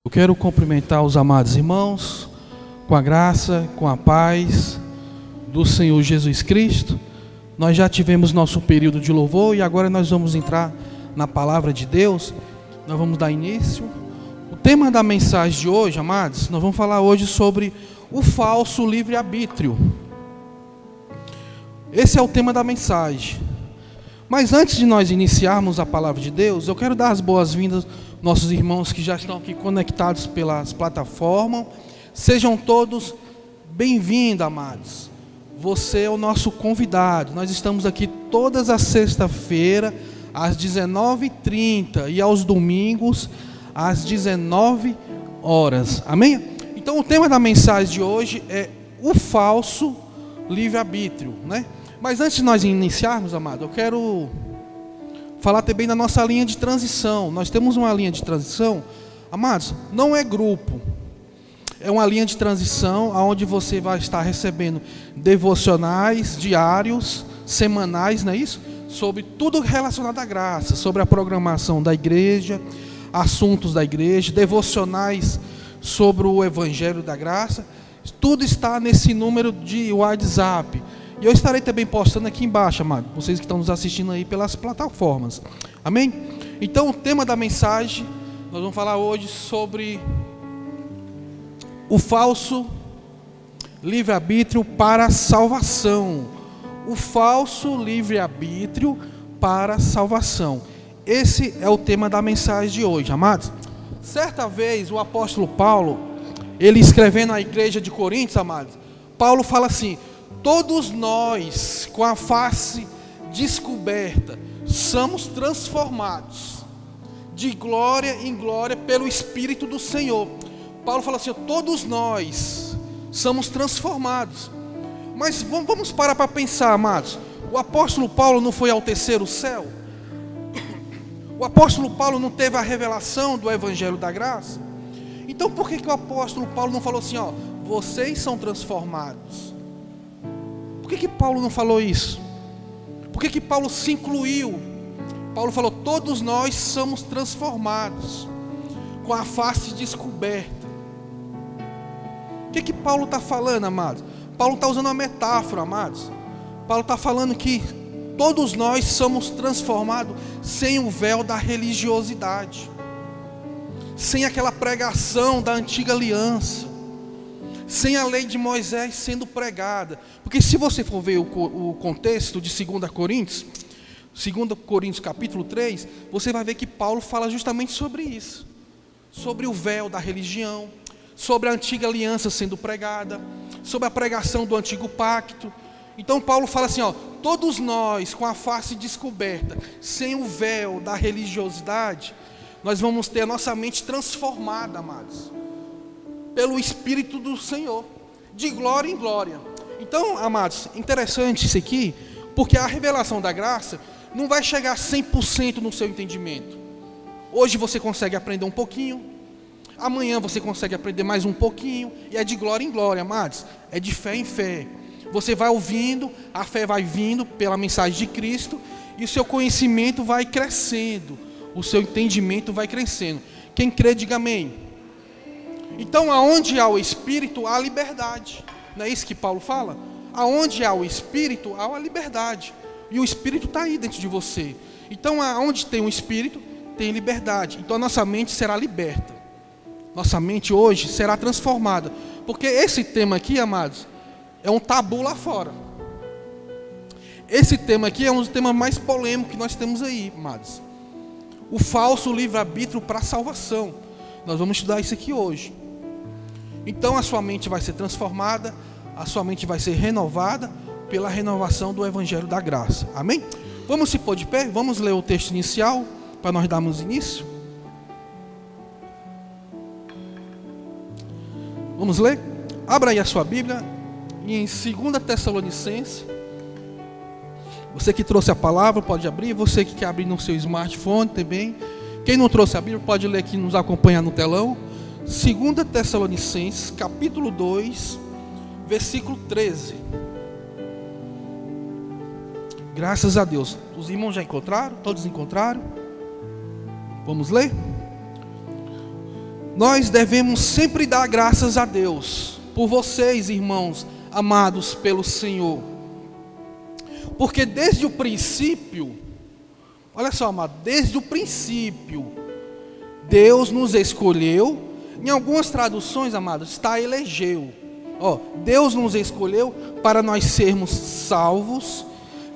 Eu quero cumprimentar os amados irmãos com a graça, com a paz do Senhor Jesus Cristo. Nós já tivemos nosso período de louvor e agora nós vamos entrar na palavra de Deus. Nós vamos dar início. O tema da mensagem de hoje, amados, nós vamos falar hoje sobre o falso livre-arbítrio. Esse é o tema da mensagem. Mas antes de nós iniciarmos a palavra de Deus, eu quero dar as boas-vindas aos nossos irmãos que já estão aqui conectados pelas plataformas. Sejam todos bem-vindos, amados. Você é o nosso convidado. Nós estamos aqui todas as sexta-feira, às 19h30 e aos domingos, às 19 horas. Amém? Então o tema da mensagem de hoje é o falso livre-arbítrio, né? Mas antes de nós iniciarmos, amado, eu quero falar também da nossa linha de transição. Nós temos uma linha de transição, amados, não é grupo. É uma linha de transição onde você vai estar recebendo devocionais diários, semanais, não é isso? Sobre tudo relacionado à graça, sobre a programação da igreja, assuntos da igreja, devocionais sobre o Evangelho da Graça. Tudo está nesse número de WhatsApp. E eu estarei também postando aqui embaixo, amado, vocês que estão nos assistindo aí pelas plataformas. Amém? Então, o tema da mensagem, nós vamos falar hoje sobre o falso livre-arbítrio para a salvação. O falso livre-arbítrio para a salvação. Esse é o tema da mensagem de hoje, amados. Certa vez, o apóstolo Paulo, ele escrevendo à igreja de Coríntios, amados, Paulo fala assim: todos nós, com a face descoberta, somos transformados de glória em glória pelo Espírito do Senhor. Paulo fala assim: todos nós somos transformados. Mas vamos parar para pensar, amados. O apóstolo Paulo não foi ao terceiro céu? O apóstolo Paulo não teve a revelação do Evangelho da Graça? Então por que o apóstolo Paulo não falou assim, vocês são transformados? Por que Paulo não falou isso? Por que Paulo se incluiu? Paulo falou: todos nós somos transformados com a face descoberta. O que Paulo está falando, amados? Paulo está usando uma metáfora, amados. Paulo está falando que todos nós somos transformados sem o véu da religiosidade, sem aquela pregação da antiga aliança, sem a lei de Moisés sendo pregada. Porque se você for ver o contexto de 2 Coríntios capítulo 3, você vai ver que Paulo fala justamente sobre isso, sobre o véu da religião, sobre a antiga aliança sendo pregada, sobre a pregação do antigo pacto. Então Paulo fala assim, todos nós com a face descoberta, sem o véu da religiosidade, nós vamos ter a nossa mente transformada, amados, pelo Espírito do Senhor, de glória em glória. Então, amados, interessante isso aqui, porque a revelação da graça não vai chegar 100% no seu entendimento. Hoje você consegue aprender um pouquinho, amanhã você consegue aprender mais um pouquinho, e é de glória em glória, amados, é de fé em fé. Você vai ouvindo, a fé vai vindo pela mensagem de Cristo, e o seu conhecimento vai crescendo, o seu entendimento vai crescendo. Quem crê, diga amém. Então, aonde há o Espírito, há a liberdade. Não é isso que Paulo fala? Aonde há o Espírito, há a liberdade. E o Espírito está aí dentro de você. Então, aonde tem o Espírito, tem liberdade. Então, a nossa mente será liberta. Nossa mente hoje será transformada. Porque esse tema aqui, amados, é um tabu lá fora. Esse tema aqui é um dos temas mais polêmicos que nós temos aí, amados. O falso livre-arbítrio para a salvação. Nós vamos estudar isso aqui hoje. Então a sua mente vai ser transformada, a sua mente vai ser renovada pela renovação do Evangelho da Graça. Amém? Vamos se pôr de pé, vamos ler o texto inicial para nós darmos início. Vamos ler? Abra aí a sua Bíblia em 2 Tessalonicenses. Você que trouxe a palavra pode abrir, você que quer abrir no seu smartphone também. Quem não trouxe a Bíblia pode ler aqui, nos acompanhar no telão. 2 Tessalonicenses, capítulo 2, versículo 13. Graças a Deus. Os irmãos já encontraram? Todos encontraram? Vamos ler? Nós devemos sempre dar graças a Deus por vocês, irmãos amados pelo Senhor, porque desde o princípio, olha só, amado, desde o princípio, Deus nos escolheu. Em algumas traduções, amados, está elegeu. Deus nos escolheu para nós sermos salvos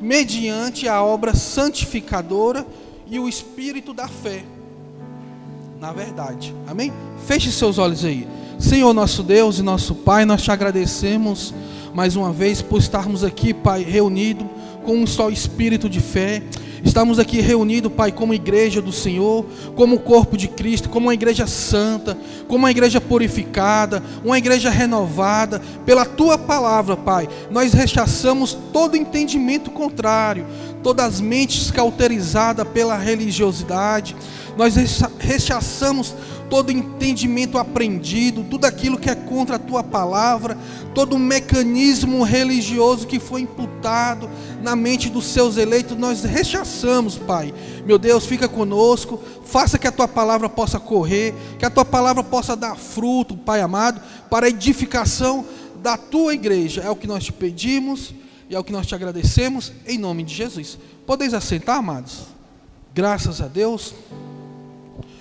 mediante a obra santificadora e o espírito da fé. Na verdade, amém? Feche seus olhos aí. Senhor nosso Deus e nosso Pai, nós te agradecemos mais uma vez por estarmos aqui, Pai, reunidos com um só espírito de fé. Estamos aqui reunidos, Pai, como igreja do Senhor, como corpo de Cristo, como uma igreja santa, como uma igreja purificada, uma igreja renovada pela Tua palavra, Pai. Nós rechaçamos todo entendimento contrário, todas as mentes cauterizadas pela religiosidade. Nós rechaçamos todo entendimento aprendido, tudo aquilo que é contra a Tua palavra, todo mecanismo religioso que foi imputado na mente dos Seus eleitos, nós rechaçamos, Pai. Meu Deus, fica conosco, faça que a Tua palavra possa correr, que a Tua palavra possa dar fruto, Pai amado, para a edificação da Tua igreja. É o que nós te pedimos e é o que nós te agradecemos, em nome de Jesus. Podeis assentar, amados? Graças a Deus.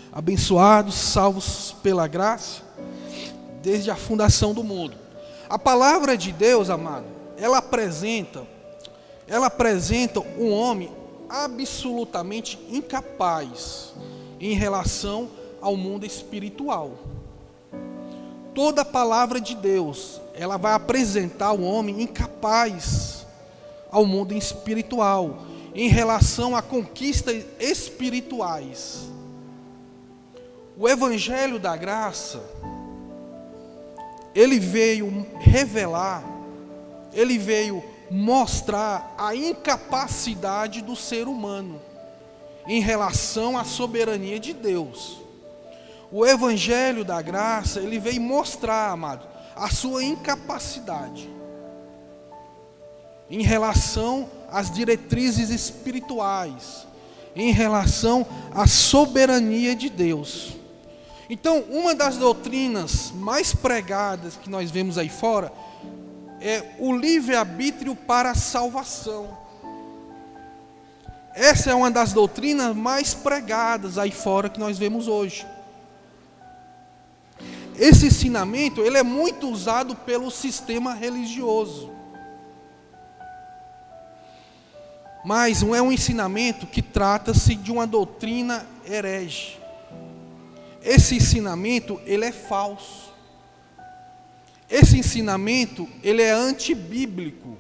Abençoados, salvos pela graça, desde a fundação do mundo. A palavra de Deus, amado, ela apresenta um homem absolutamente incapaz em relação ao mundo espiritual. Toda a palavra de Deus, ela vai apresentar o homem incapaz ao mundo espiritual, em relação a conquistas espirituais. O Evangelho da Graça, ele veio revelar, ele veio mostrar a incapacidade do ser humano em relação à soberania de Deus. O Evangelho da Graça, ele veio mostrar, amado, a sua incapacidade em relação às diretrizes espirituais, em relação à soberania de Deus. Então, uma das doutrinas mais pregadas que nós vemos aí fora é o livre-arbítrio para a salvação. Essa é uma das doutrinas mais pregadas aí fora que nós vemos hoje. Esse ensinamento, ele é muito usado pelo sistema religioso. Mas não é um ensinamento que trata-se de uma doutrina herege. Esse ensinamento, ele é falso. Esse ensinamento, ele é antibíblico.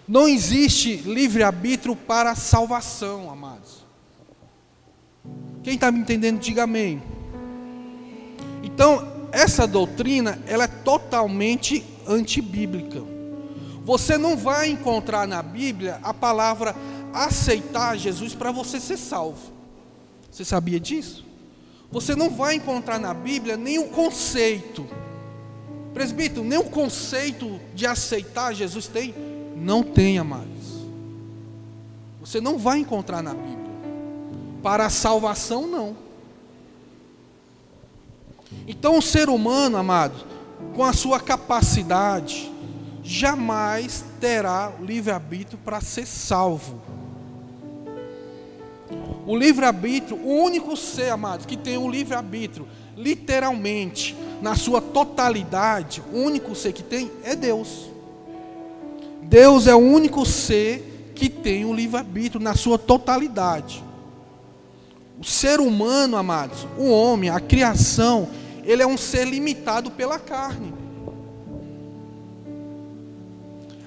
Não existe livre-arbítrio para a salvação, amados. Quem está me entendendo, diga amém. Então, essa doutrina, ela é totalmente antibíblica. Você não vai encontrar na Bíblia a palavra aceitar Jesus para você ser salvo. Você sabia disso? Você não vai encontrar na Bíblia nenhum conceito. Presbítero, nenhum conceito de aceitar Jesus tem? Não tem, amados. Você não vai encontrar na Bíblia. Para a salvação, não. Então o ser humano, amado, com a sua capacidade, jamais terá o livre-arbítrio para ser salvo. O livre-arbítrio, o único ser, amado, que tem o livre-arbítrio, literalmente, na sua totalidade, o único ser que tem é Deus. Deus é o único ser que tem o livre-arbítrio na sua totalidade. O ser humano, amados, o homem, a criação, ele é um ser limitado pela carne.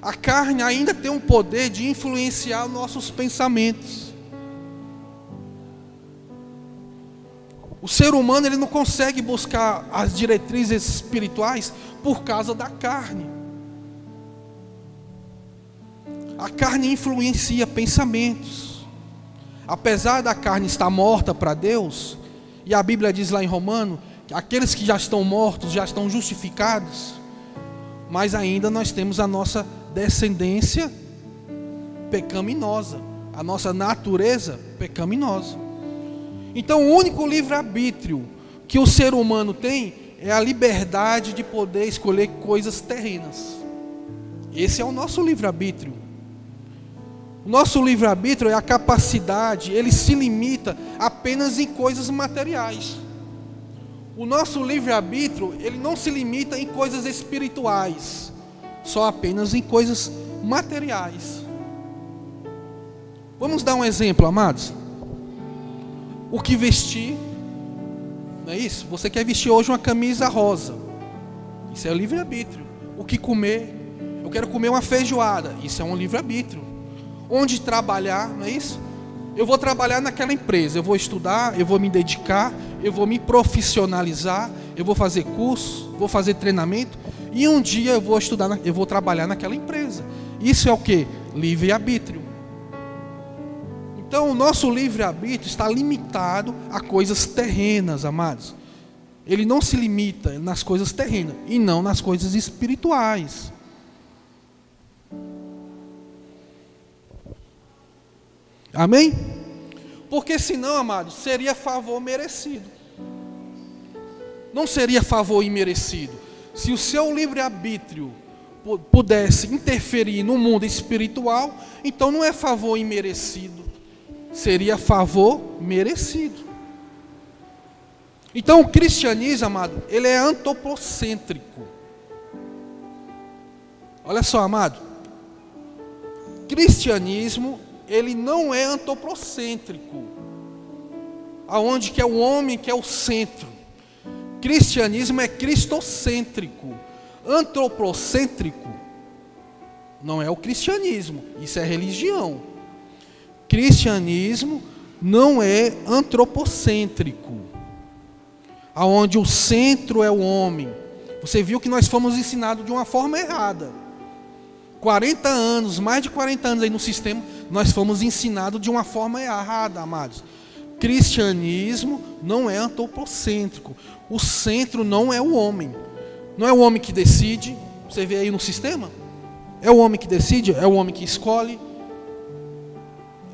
A carne ainda tem um poder de influenciar nossos pensamentos. O ser humano, ele não consegue buscar as diretrizes espirituais por causa da carne. A carne influencia pensamentos. Apesar da carne estar morta para Deus, e a Bíblia diz lá em Romanos, que aqueles que já estão mortos, já estão justificados, mas ainda nós temos a nossa descendência pecaminosa, a nossa natureza pecaminosa. Então o único livre-arbítrio que o ser humano tem é a liberdade de poder escolher coisas terrenas. Esse é o nosso livre-arbítrio. O nosso livre-arbítrio é a capacidade, ele se limita apenas em coisas materiais. O nosso livre-arbítrio, ele não se limita em coisas espirituais, só apenas em coisas materiais. Vamos dar um exemplo, amados. O que vestir, não é isso? Você quer vestir hoje uma camisa rosa, isso é o livre-arbítrio. O que comer, eu quero comer uma feijoada, isso é um livre-arbítrio. Onde trabalhar, não é isso? Eu vou trabalhar naquela empresa, eu vou estudar, eu vou me dedicar, eu vou me profissionalizar, eu vou fazer curso, vou fazer treinamento, e um dia eu vou estudar, eu vou trabalhar naquela empresa. Isso é o que? Livre-arbítrio. Então o nosso livre-arbítrio está limitado a coisas terrenas, amados. Ele não se limita nas coisas terrenas, e não nas coisas espirituais. Amém? Porque senão, amados, seria favor merecido. Não seria favor imerecido. Se o seu livre-arbítrio pudesse interferir no mundo espiritual, então não é favor imerecido, seria favor merecido. Então o cristianismo, amado, ele é antropocêntrico. Olha só, amado, cristianismo, ele não é antropocêntrico, aonde que é o homem que é o centro. Cristianismo é cristocêntrico. Antropocêntrico não é o cristianismo, isso é religião. Cristianismo não é antropocêntrico, aonde o centro é o homem. Você viu que nós fomos ensinados de uma forma errada. 40 anos, mais de 40 anos aí no sistema, nós fomos ensinados de uma forma errada, amados. Cristianismo não é antropocêntrico. O centro não é o homem. Não é o homem que decide. Você vê aí no sistema? É o homem que decide, é o homem que escolhe.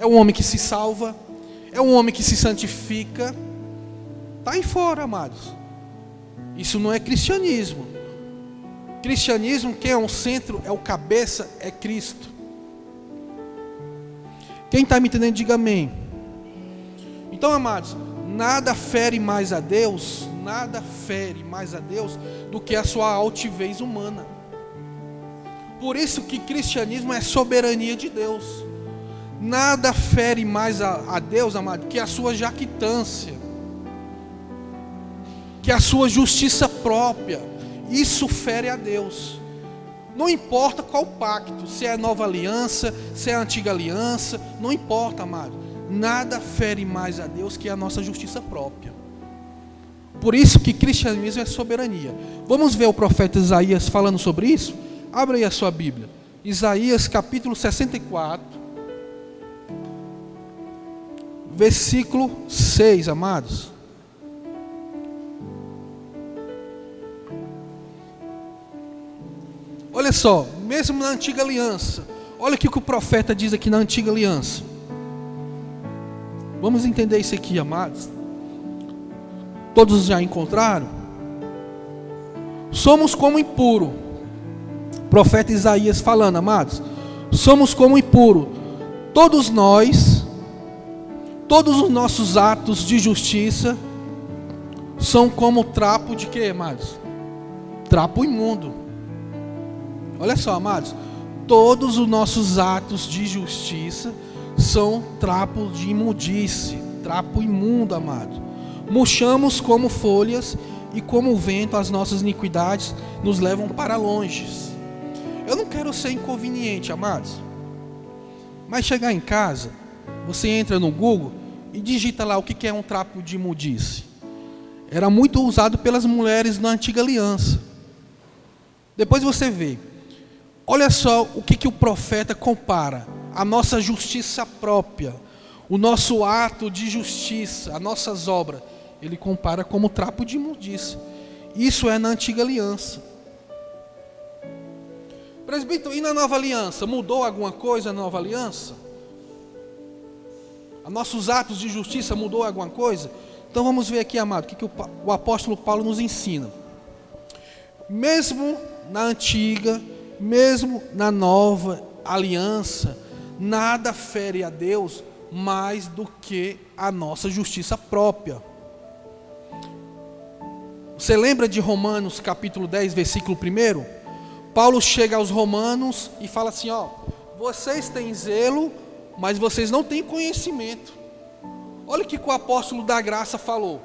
É o homem que se salva. É o homem que se santifica. Está aí fora, amados. Isso não é cristianismo. Cristianismo, quem é o centro, é o cabeça, é Cristo. Quem está me entendendo, diga amém. Então, amados, nada fere mais a Deus, do que a sua altivez humana. Por isso que cristianismo é soberania de Deus. Nada fere mais a Deus, amado, que a sua jactância, que a sua justiça própria. Isso fere a Deus. Não importa qual pacto, se é nova aliança, se é antiga aliança, não importa, amado. Nada fere mais a Deus que a nossa justiça própria. Por isso que cristianismo é soberania. Vamos ver o profeta Isaías falando sobre isso? Abra aí a sua Bíblia. Isaías capítulo 64, versículo 6, amados. Olha só, mesmo na antiga aliança, olha o que o profeta diz aqui na antiga aliança. Vamos entender isso aqui, amados. Todos já encontraram? Somos como impuro. Profeta Isaías falando, amados. Somos como impuro. Todos nós, todos os nossos atos de justiça são como trapo de quê, amados? Trapo imundo. Olha só, amados, todos os nossos atos de justiça são trapo de imundice, trapo imundo, amado. Murchamos como folhas e como o vento as nossas iniquidades nos levam para longe. Eu não quero ser inconveniente, amados, mas chegar em casa, você entra no Google e digita lá o que é um trapo de imundice. Era muito usado pelas mulheres na antiga aliança. Depois você vê. Olha só o que o profeta compara. A nossa justiça própria, o nosso ato de justiça, as nossas obras, ele compara como trapo de imundícia. Isso é na antiga aliança. Presbítero, e na nova aliança? Mudou alguma coisa na nova aliança? Nossos atos de justiça mudou alguma coisa? Então vamos ver aqui, amado, o que o apóstolo Paulo nos ensina. Mesmo na antiga, mesmo na nova aliança, nada fere a Deus mais do que a nossa justiça própria. Você lembra de Romanos capítulo 10, versículo 1? Paulo chega aos romanos e fala assim, vocês têm zelo, mas vocês não têm conhecimento. Olha o que o apóstolo da graça falou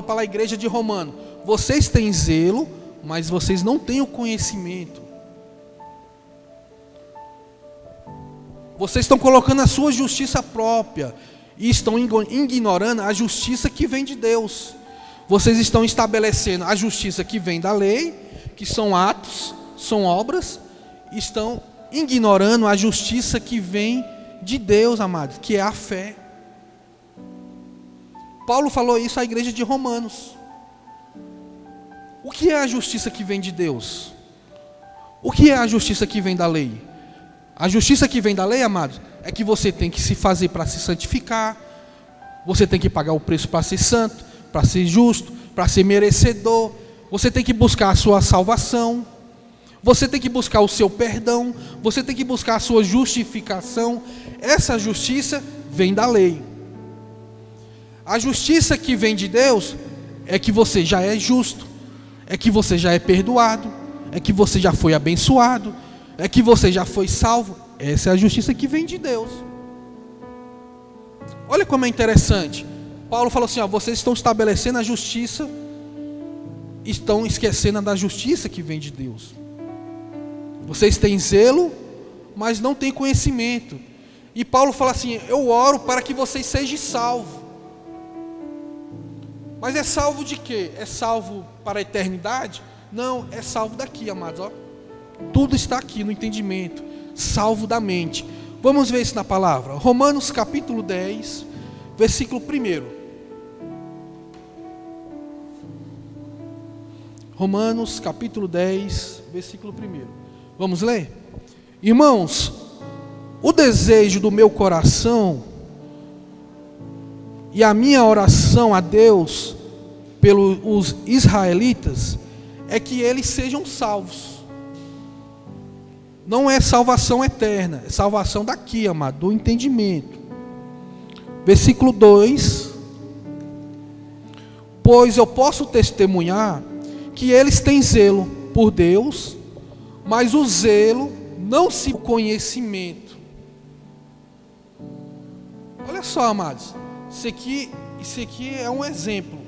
para a igreja de Romano: vocês têm zelo, mas vocês não têm o conhecimento. Vocês estão colocando a sua justiça própria e estão ignorando a justiça que vem de Deus. Vocês estão estabelecendo a justiça que vem da lei, que são atos, são obras, e estão ignorando a justiça que vem de Deus, amados, que é a fé. Paulo falou isso à igreja de Romanos. O que é a justiça que vem de Deus? O que é a justiça que vem da lei? A justiça que vem da lei, amados, é que você tem que se fazer para se santificar, você tem que pagar o preço para ser santo, para ser justo, para ser merecedor, você tem que buscar a sua salvação, você tem que buscar o seu perdão, você tem que buscar a sua justificação. Essa justiça vem da lei. A justiça que vem de Deus é que você já é justo, é que você já é perdoado, é que você já foi abençoado, é que você já foi salvo. Essa é a justiça que vem de Deus. Olha como é interessante. Paulo falou assim, vocês estão estabelecendo a justiça, estão esquecendo da justiça que vem de Deus. Vocês têm zelo, mas não têm conhecimento. E Paulo fala assim, eu oro para que vocês sejam salvos. Mas é salvo de quê? É salvo para a eternidade? Não, é salvo daqui, amados. Tudo está aqui no entendimento. Salvo da mente. Vamos ver isso na palavra. Romanos capítulo 10, versículo 1. Romanos capítulo 10, versículo 1. Vamos ler? Irmãos, o desejo do meu coração e a minha oração a Deus pelos israelitas é que eles sejam salvos. Não é salvação eterna, é salvação daqui, amado, do entendimento. Versículo 2: pois eu posso testemunhar que eles têm zelo por Deus, mas o zelo não se conhecimento. Olha só, amados, isso aqui é um exemplo.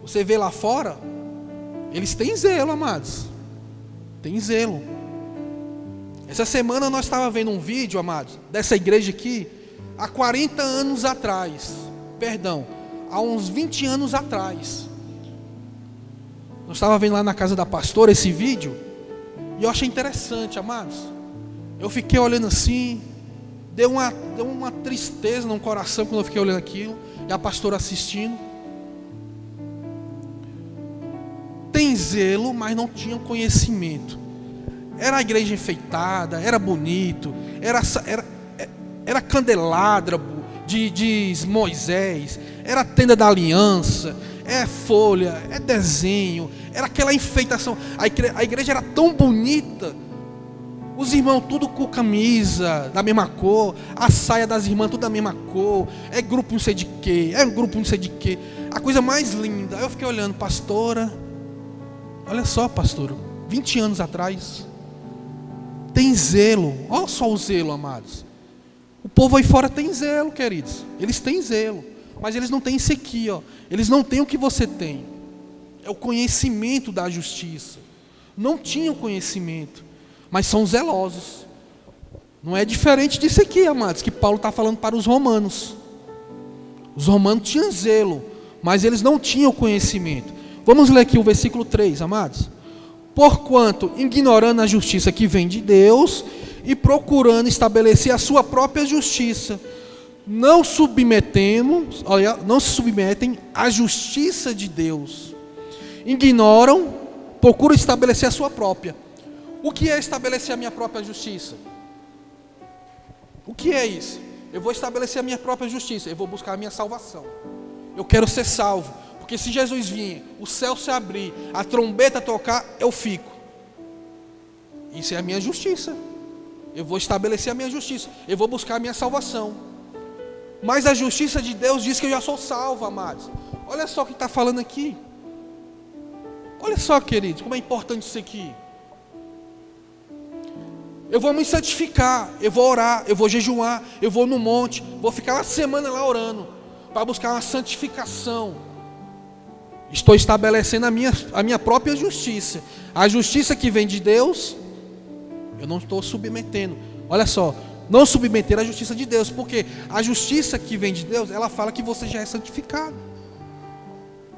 Você vê lá fora, eles têm zelo, amados. Tem zelo. Essa semana nós estávamos vendo um vídeo, amados, dessa igreja aqui, há 40 anos atrás. Perdão, há uns 20 anos atrás. Nós estávamos vendo lá na casa da pastora esse vídeo, e eu achei interessante, amados. Eu fiquei olhando assim, deu uma tristeza no coração quando eu fiquei olhando aquilo, e a pastora assistindo. Tem zelo, mas não tinha conhecimento. Era a igreja enfeitada, era bonito, era candelabro de Moisés, era a tenda da aliança, é folha, é desenho, era aquela enfeitação. A igreja era tão bonita, os irmãos tudo com camisa da mesma cor, a saia das irmãs tudo da mesma cor, é grupo não sei de quê, é grupo não sei de quê, a coisa mais linda. Aí eu fiquei olhando, pastora, olha só, pastora, 20 anos atrás, tem zelo, olha só o zelo, amados. O povo aí fora tem zelo, queridos, eles têm zelo, mas eles não têm isso aqui, eles não têm o que você tem, é o conhecimento da justiça. Não tinham conhecimento, mas são zelosos. Não é diferente disso aqui, amados, que Paulo está falando para os romanos. Os romanos tinham zelo, mas eles não tinham conhecimento. Vamos ler aqui o versículo 3, amados. Porquanto, ignorando a justiça que vem de Deus e procurando estabelecer a sua própria justiça, não se submetem à justiça de Deus. Ignoram, procuram estabelecer a sua própria. O que é estabelecer a minha própria justiça? O que é isso? Eu vou estabelecer a minha própria justiça. Eu vou buscar a minha salvação. Eu quero ser salvo. Porque se Jesus vir, o céu se abrir, a trombeta tocar, eu fico. Isso é a minha justiça. Eu vou estabelecer a minha justiça. Eu vou buscar a minha salvação. Mas a justiça de Deus diz que eu já sou salvo, amados. Olha só o que está falando aqui. Olha só, queridos, como é importante isso aqui. Eu vou me santificar, eu vou orar, eu vou jejuar, eu vou no monte, vou ficar uma semana lá orando, para buscar uma santificação. Estou estabelecendo a minha própria justiça. A justiça que vem de Deus, eu não estou submetendo. Olha só, não submeter a justiça de Deus, porque a justiça que vem de Deus, ela fala que você já é santificado.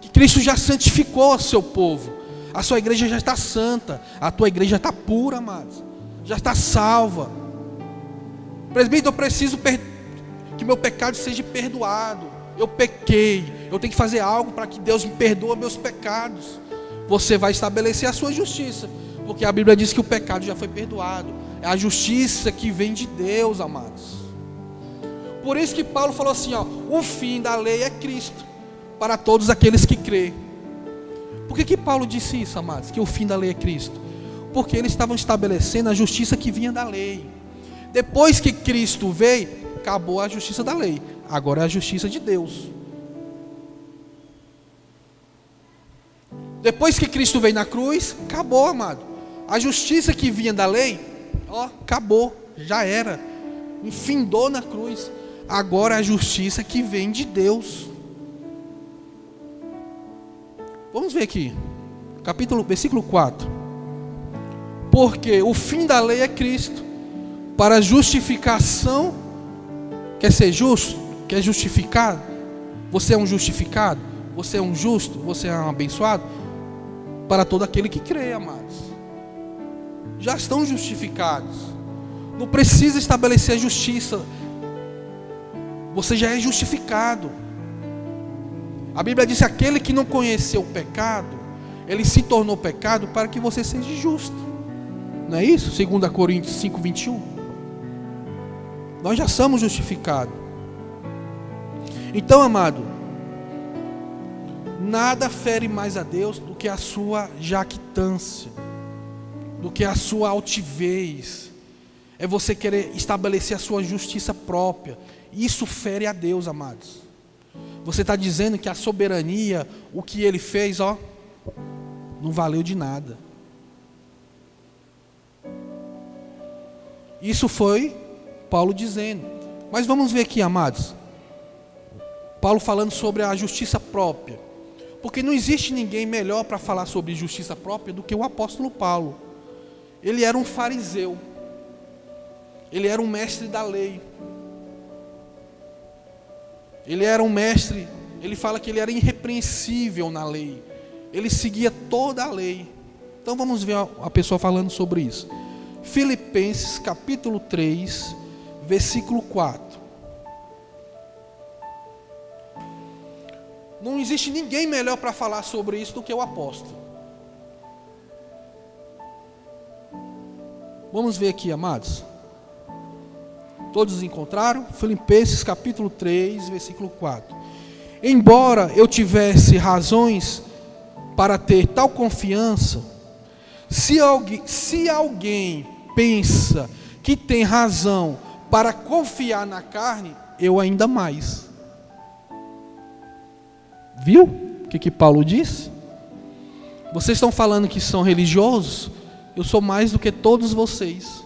Que Cristo já santificou o seu povo. A sua igreja já está santa, a tua igreja está pura, amados. Já está salva. Presbítero, eu preciso que meu pecado seja perdoado. Eu pequei, eu tenho que fazer algo para que Deus me perdoe meus pecados. Você vai estabelecer a sua justiça, porque a Bíblia diz que o pecado já foi perdoado. É a justiça que vem de Deus, amados. Por isso que Paulo falou assim, ó, o fim da lei é Cristo, para todos aqueles que crêem. Por que Paulo disse isso, amados? Que o fim da lei é Cristo? Porque eles estavam estabelecendo a justiça que vinha da lei. Depois que Cristo veio, acabou a justiça da lei. Agora é a justiça de Deus. Depois que Cristo veio na cruz, acabou, amado. A justiça que vinha da lei, ó, acabou, já era. Enfindou na cruz. Agora é a justiça que vem de Deus. Vamos ver aqui. Versículo 4. Porque o fim da lei é Cristo, para justificação. Quer ser justo? Quer justificar? Você é um justificado? Você é um justo? Você é um abençoado? Para todo aquele que crê, amados. Já estão justificados. Não precisa estabelecer a justiça. Você já é justificado. A Bíblia diz que aquele que não conheceu o pecado, ele se tornou pecado para que você seja justo. Não é isso? 2 Coríntios 5, 21. Nós já somos justificados. Então, amado, nada fere mais a Deus do que a sua jactância, do que a sua altivez. É você querer estabelecer a sua justiça própria. Isso fere a Deus, amados. Você está dizendo que a soberania, o que Ele fez, ó, não valeu de nada. Isso foi Paulo dizendo. Mas vamos ver aqui, amados. Paulo falando sobre a justiça própria. Porque não existe ninguém melhor para falar sobre justiça própria do que o apóstolo Paulo. Ele era um fariseu. Ele era um mestre da lei. Ele era um mestre. Ele fala que ele era irrepreensível na lei. Ele seguia toda a lei. Então vamos ver a pessoa falando sobre isso. Filipenses capítulo 3, versículo 4. Não existe ninguém melhor para falar sobre isso do que o apóstolo. Vamos ver aqui, amados. Todos encontraram? Filipenses capítulo 3, versículo 4. Embora eu tivesse razões para ter tal confiança, se alguém pensa que tem razão para confiar na carne, eu ainda mais. Viu o que Paulo disse? Vocês estão falando que são religiosos? Eu sou mais do que todos vocês.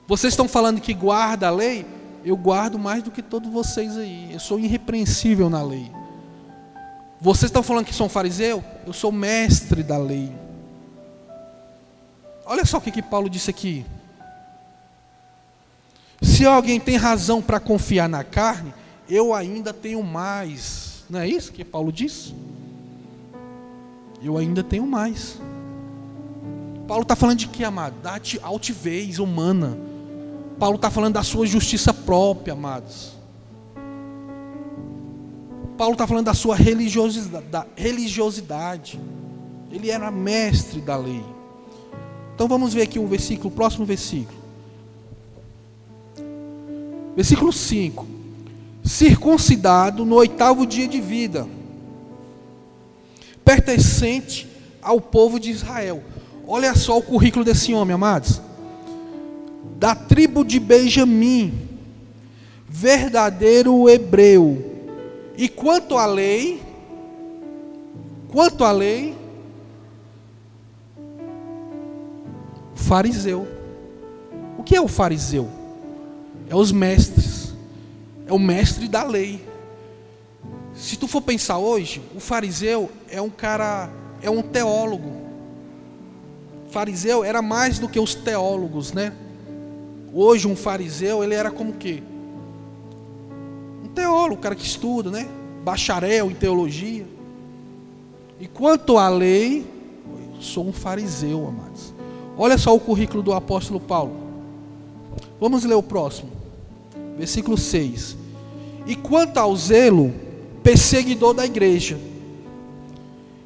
Vocês estão falando que guarda a lei? Eu guardo mais do que todos vocês aí. Eu sou irrepreensível na lei. Vocês estão falando que são fariseu? Eu sou mestre da lei. Olha só o que Paulo disse aqui. Se alguém tem razão para confiar na carne, eu ainda tenho mais. Não é isso que Paulo diz? Eu ainda tenho mais. Paulo está falando de quê, amado? Da altivez humana. Paulo está falando da sua justiça própria, amados. Paulo está falando da sua religiosidade. Ele era mestre da lei. Então vamos ver aqui o próximo versículo. Versículo 5. Circuncidado no 8º dia de vida, pertencente ao povo de Israel. Olha só o currículo desse homem, amados. Da tribo de Benjamim, verdadeiro hebreu. E quanto à lei, fariseu. O que é o fariseu? É os mestres. É o mestre da lei. Se tu for pensar hoje, o fariseu é um cara, é um teólogo. O fariseu era mais do que os teólogos, né? Hoje um fariseu, ele era como o quê? Um teólogo, um cara que estuda, né? Bacharel em teologia. E quanto à lei, eu sou um fariseu, amados. Olha só o currículo do apóstolo Paulo. Vamos ler o próximo. Versículo 6. E quanto ao zelo, perseguidor da igreja.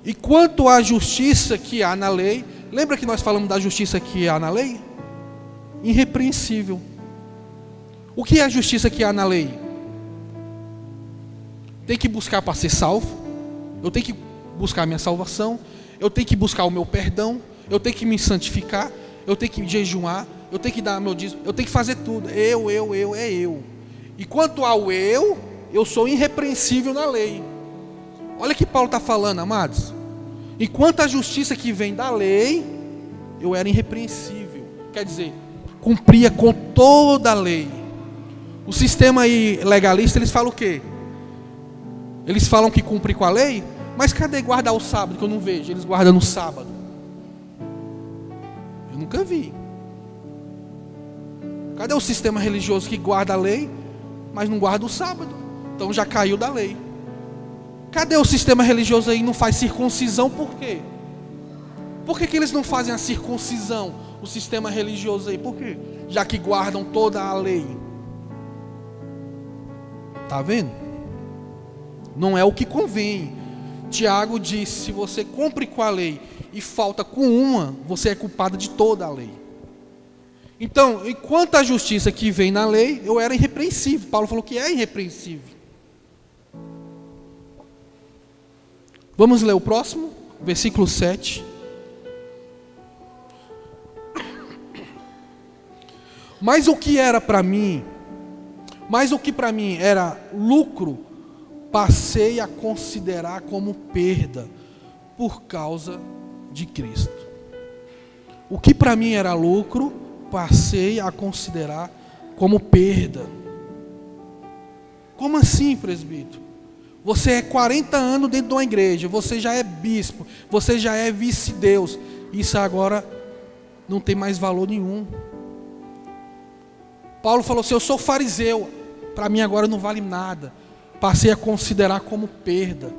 E quanto à justiça que há na lei, lembra que nós falamos da justiça que há na lei? Irrepreensível. O que é a justiça que há na lei? Tem que buscar para ser salvo. Eu tenho que buscar a minha salvação. Eu tenho que buscar o meu perdão. Eu tenho que me santificar. Eu tenho que jejuar. Eu tenho que dar meu dízimo. Eu tenho que fazer tudo. Eu. E quanto ao eu sou irrepreensível na lei. Olha o que Paulo está falando, amados. Enquanto a justiça que vem da lei, eu era irrepreensível. Quer dizer, cumpria com toda a lei. O sistema aí legalista, eles falam o quê? Eles falam que cumpre com a lei, mas cadê guardar o sábado, que eu não vejo? Eles guardam no sábado. Eu nunca vi. Cadê o sistema religioso que guarda a lei, mas não guarda o sábado? Então já caiu da lei. Cadê o sistema religioso aí que não faz circuncisão? Por quê? Por que eles não fazem a circuncisão? O sistema religioso aí, por quê? Já que guardam toda a lei. Está vendo? Não é o que convém. Tiago diz, se você cumpre com a lei e falta com uma, você é culpado de toda a lei. Então, enquanto a justiça que vem na lei, eu era irrepreensível. Paulo falou que é irrepreensível. Vamos ler o próximo, versículo 7. Mas o que era para mim, era lucro, passei a considerar como perda por causa de Cristo. O que para mim era lucro, passei a considerar como perda. Como assim, presbítero? Você é 40 anos dentro de uma igreja, você já é bispo, você já é vice-deus. Isso agora não tem mais valor nenhum. Paulo falou assim, eu sou fariseu, para mim agora não vale nada. Passei a considerar como perda.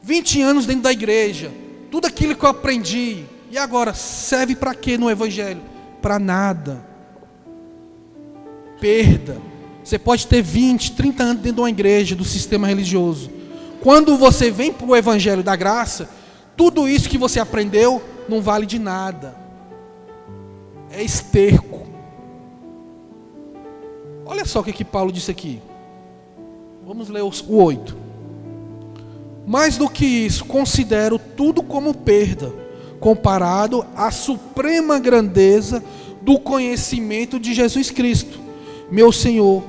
20 anos dentro da igreja, tudo aquilo que eu aprendi, e agora serve para quê no evangelho? Para nada. Perda. Você pode ter 20, 30 anos dentro de uma igreja, do sistema religioso. Quando você vem para o evangelho da graça, tudo isso que você aprendeu não vale de nada. É esterco. Olha só o que Paulo disse aqui. Vamos ler o 8. Mais do que isso, considero tudo como perda, comparado à suprema grandeza do conhecimento de Jesus Cristo, meu Senhor,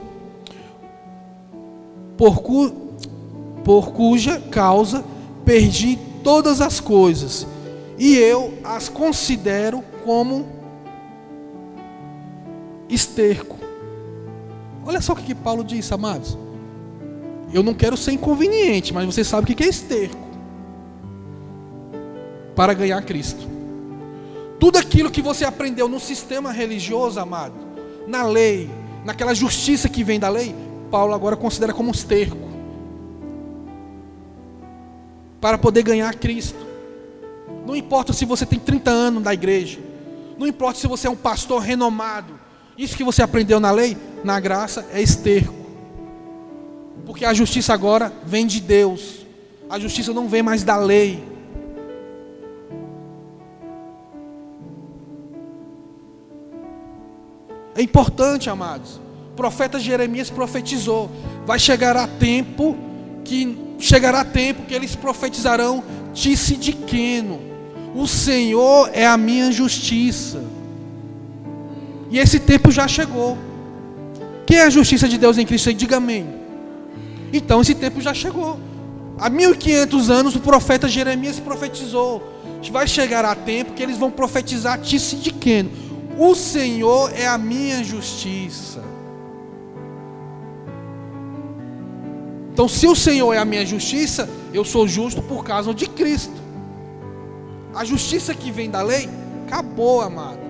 por cuja causa perdi todas as coisas, e eu as considero como esterco. Olha só o que Paulo disse, amados. Eu não quero ser inconveniente, mas você sabe o que é esterco. Para ganhar Cristo. Tudo aquilo que você aprendeu no sistema religioso, amado, na lei, naquela justiça que vem da lei, Paulo agora considera como esterco. Para poder ganhar Cristo. Não importa se você tem 30 anos na igreja. Não importa se você é um pastor renomado. Isso que você aprendeu na lei, na graça, é esterco. Porque a justiça agora vem de Deus. A justiça não vem mais da lei. É importante, amados. O profeta Jeremias profetizou. Chegará tempo que eles profetizarão Tissidqueno. O Senhor é a minha justiça. E esse tempo já chegou. Quem é a justiça de Deus em Cristo? Diga amém. Então esse tempo já chegou. Há 1500 anos o profeta Jeremias profetizou. Vai chegar a tempo que eles vão profetizar Tissidqueno. O Senhor é a minha justiça. Então, se o Senhor é a minha justiça, eu sou justo por causa de Cristo. A justiça que vem da lei, acabou, amado.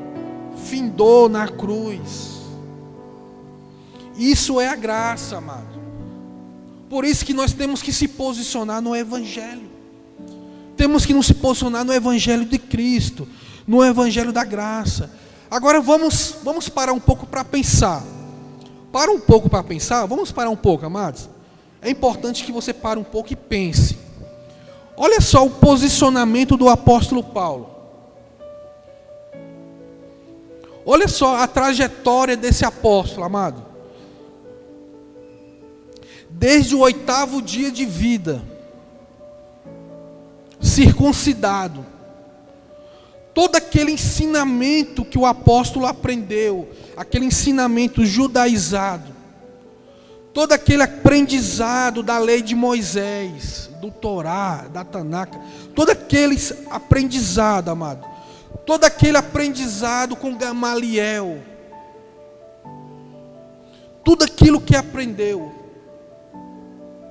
Findou na cruz. Isso é a graça, amado. Por isso que nós temos que se posicionar no Evangelho. Temos que nos posicionar no Evangelho de Cristo, no Evangelho da graça. Agora vamos parar um pouco para pensar. Vamos parar um pouco, amados. É importante que você pare um pouco e pense. Olha só o posicionamento do apóstolo Paulo. Olha só a trajetória desse apóstolo, amado. Desde o 8º dia de vida, circuncidado, todo aquele ensinamento que o apóstolo aprendeu, aquele ensinamento judaizado, todo aquele aprendizado da lei de Moisés, do Torá, da Tanakh, todo aquele aprendizado, amado, todo aquele aprendizado com Gamaliel, tudo aquilo que aprendeu,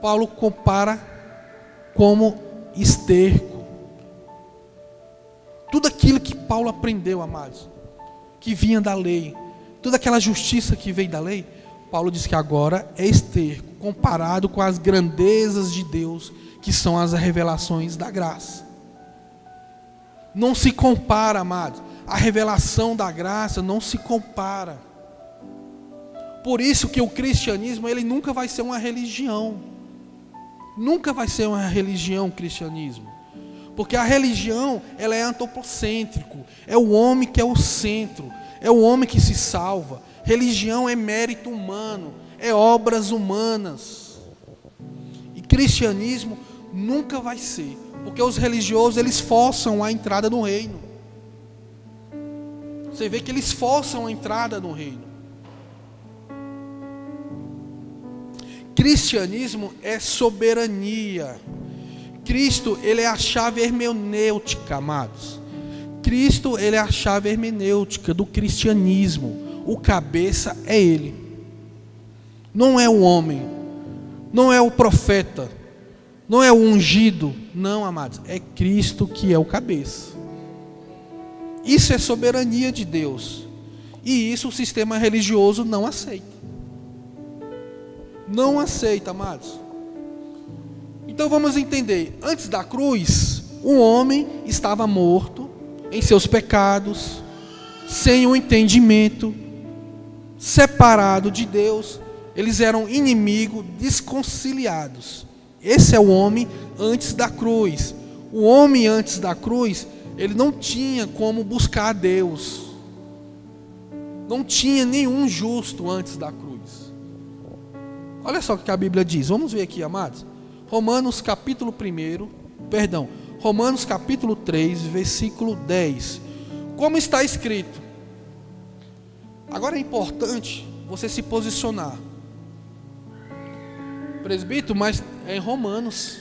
Paulo compara como esterco. Tudo aquilo que Paulo aprendeu, amados, que vinha da lei, toda aquela justiça que veio da lei, Paulo diz que agora é esterco, comparado com as grandezas de Deus, que são as revelações da graça. Não se compara, amados. A revelação da graça não se compara. Por isso que o cristianismo, ele nunca vai ser uma religião. Nunca vai ser uma religião, o cristianismo. Porque a religião, ela é antropocêntrico. É o homem que é o centro. É o homem que se salva. Religião é mérito humano. É obras humanas. E cristianismo nunca vai ser. Porque os religiosos, eles forçam a entrada no reino. Você vê que eles forçam a entrada no reino. Cristianismo é soberania. Cristo, ele é a chave hermenêutica, amados. Cristo, ele é a chave hermenêutica do cristianismo. O cabeça é ele. Não é o homem. Não é o profeta. Não é o ungido. Não, amados. É Cristo que é o cabeça. Isso é soberania de Deus. E isso o sistema religioso não aceita. Não aceita, amados. Então vamos entender. Antes da cruz, o homem estava morto em seus pecados, sem o entendimento, separado de Deus. Eles eram inimigos, desconciliados. Esse é o homem antes da cruz. O homem antes da cruz, ele não tinha como buscar a Deus. Não tinha nenhum justo antes da cruz. Olha só o que a Bíblia diz. Vamos ver aqui, amados. Romanos capítulo 3, versículo 10. Como está escrito? Agora é importante você se posicionar. Presbítero, mas é em Romanos.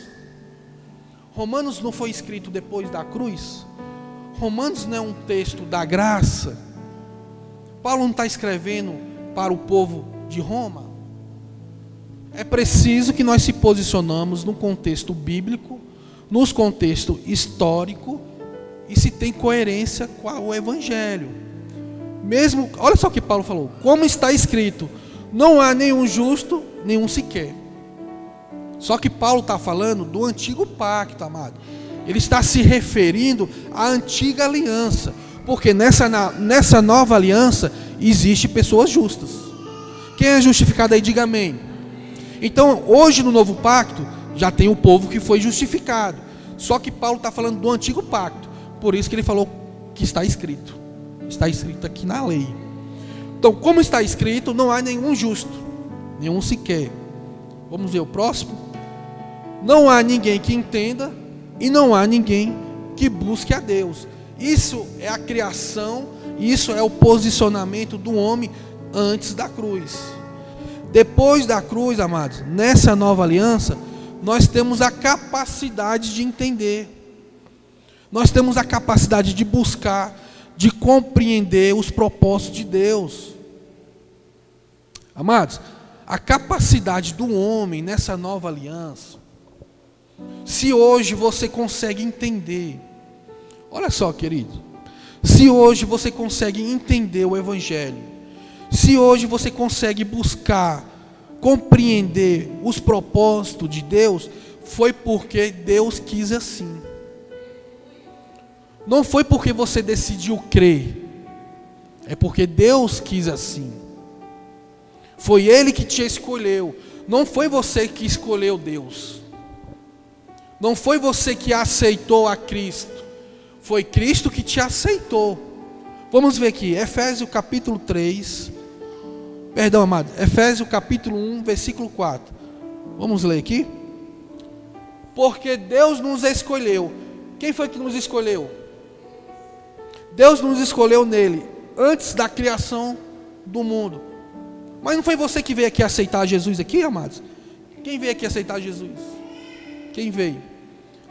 Romanos não foi escrito depois da cruz? Romanos não é um texto da graça? Paulo não está escrevendo para o povo de Roma? É preciso que nós se posicionamos no contexto bíblico, nos contexto histórico, e se tem coerência com o Evangelho. Mesmo, olha só o que Paulo falou. Como está escrito, não há nenhum justo, nenhum sequer. Só que Paulo está falando do antigo pacto, amado. Ele está se referindo à antiga aliança. Porque nessa nova aliança, existe pessoas justas. Quem é justificado aí, diga amém. Então, hoje no novo pacto, já tem o povo que foi justificado. Só que Paulo está falando do antigo pacto. Por isso que ele falou que está escrito. Está escrito aqui na lei. Então, como está escrito, não há nenhum justo, nenhum sequer. Vamos ver o próximo. Não há ninguém que entenda e não há ninguém que busque a Deus. Isso é a criação, isso é o posicionamento do homem antes da cruz. Depois da cruz, amados, nessa nova aliança, nós temos a capacidade de entender. Nós temos a capacidade de buscar, de compreender os propósitos de Deus. Amados, a capacidade do homem nessa nova aliança, se hoje você consegue entender, olha só, querido, se hoje você consegue entender o Evangelho, se hoje você consegue buscar, compreender os propósitos de Deus, foi porque Deus quis assim. Não foi porque você decidiu crer, é porque Deus quis assim. Foi Ele que te escolheu, não foi você que escolheu Deus. Não foi você que aceitou a Cristo, foi Cristo que te aceitou. Vamos ver aqui, Efésios capítulo 3, perdão, amado, Efésios capítulo 1, versículo 4. Vamos ler aqui. Porque Deus nos escolheu. Quem foi que nos escolheu? Deus nos escolheu nele, antes da criação do mundo. Mas não foi você que veio aqui aceitar Jesus aqui, amados? Quem veio aqui aceitar Jesus? Quem veio?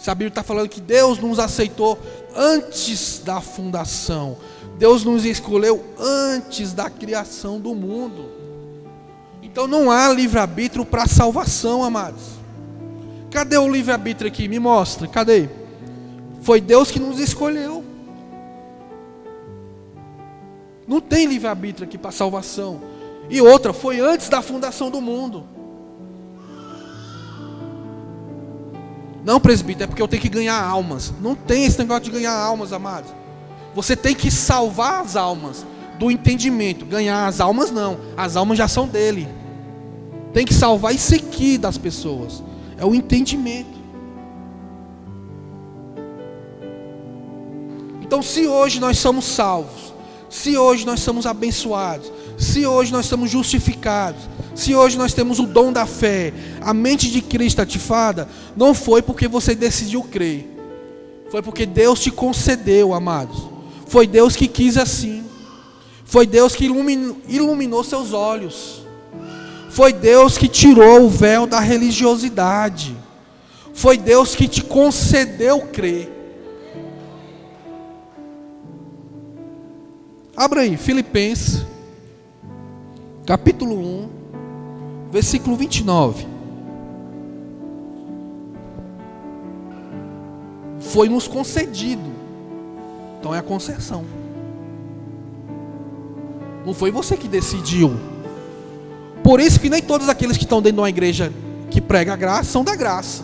A Bíblia está falando que Deus nos aceitou antes da fundação. Deus nos escolheu antes da criação do mundo. Então não há livre-arbítrio para salvação, amados. Cadê o livre-arbítrio aqui? Me mostra, cadê? Foi Deus que nos escolheu. Não tem livre-arbítrio aqui para salvação. E outra, foi antes da fundação do mundo. Não, presbítero, é porque eu tenho que ganhar almas. Não tem esse negócio de ganhar almas, amados. Você tem que salvar as almas do entendimento. Ganhar as almas não, as almas já são dele. Tem que salvar isso aqui das pessoas. É o entendimento. Então, se hoje nós somos salvos, se hoje nós somos abençoados, se hoje nós somos justificados, se hoje nós temos o dom da fé, a mente de Cristo ativada, não foi porque você decidiu crer, foi porque Deus te concedeu, amados. Foi Deus que quis assim. Foi Deus que iluminou seus olhos. Foi Deus que tirou o véu da religiosidade. Foi Deus que te concedeu crer. Abra aí, Filipenses, capítulo 1, versículo 29. Foi nos concedido. Então é a concessão. Não foi você que decidiu. Por isso que nem todos aqueles que estão dentro de uma igreja que prega a graça são da graça.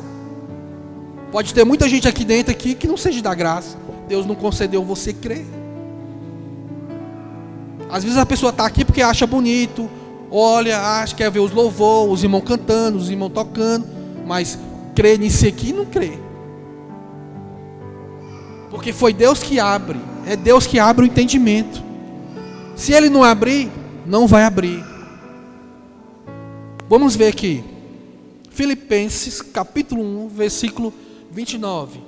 Pode ter muita gente aqui dentro aqui que não seja da graça. Deus não concedeu você crer. Às vezes a pessoa está aqui porque acha bonito, olha, acha, quer ver os louvores, os irmãos cantando, os irmãos tocando, mas crê nisso aqui não crê. Porque foi Deus que abre, é Deus que abre o entendimento. Se Ele não abrir, não vai abrir. Vamos ver aqui, Filipenses capítulo 1, versículo 29.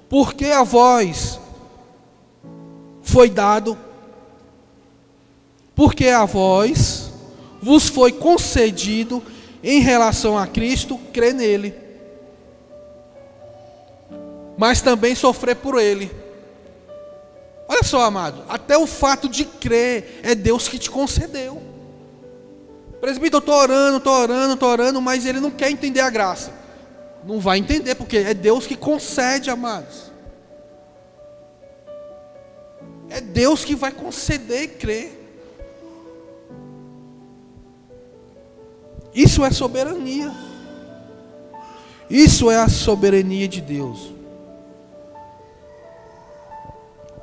Porque a vós foi dado, porque a vós vos foi concedido em relação a Cristo, crer nele, mas também sofrer por ele. Olha só, amado, até o fato de crer é Deus que te concedeu. Presbítero, eu estou orando, mas ele não quer entender a graça. Não vai entender, porque é Deus que concede, amados. É Deus que vai conceder e crer. Isso é soberania. Isso é a soberania de Deus.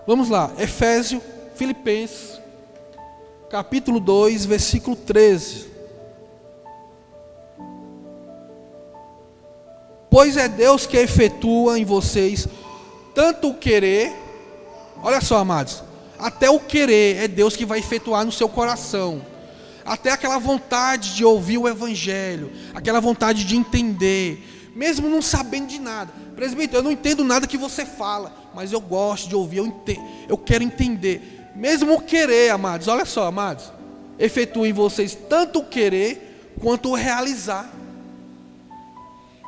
Vamos lá, Efésios, Filipenses, capítulo 2, versículo 13. Pois é Deus que efetua em vocês tanto o querer, olha só, amados, Até o querer é Deus que vai efetuar no seu coração. Até aquela vontade de ouvir o Evangelho, aquela vontade de entender, mesmo não sabendo de nada. Presbítero, eu não entendo nada que você fala, mas eu gosto de ouvir, eu quero entender. Mesmo o querer, amados, olha só, amados, efetua em vocês tanto o querer quanto o realizar.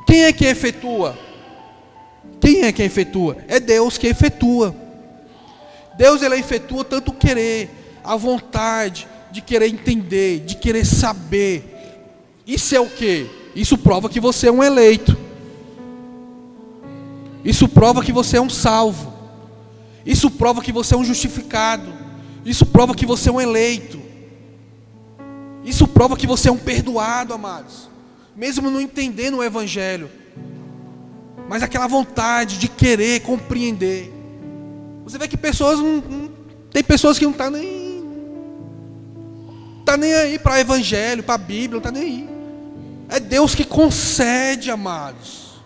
Quem é que efetua? Quem é que efetua? É Deus que efetua. Deus, ele efetua tanto o querer, a vontade de querer entender, de querer saber. Isso é o quê? Isso prova que você é um eleito. Isso prova que você é um salvo. Isso prova que você é um justificado. Isso prova que você é um eleito. Isso prova que você é um perdoado, amados. Mesmo não entendendo o Evangelho, mas aquela vontade de querer compreender. Você vê que pessoas tem pessoas que não estão nem aí para o Evangelho, para a Bíblia, não está nem aí. É Deus que concede, amados.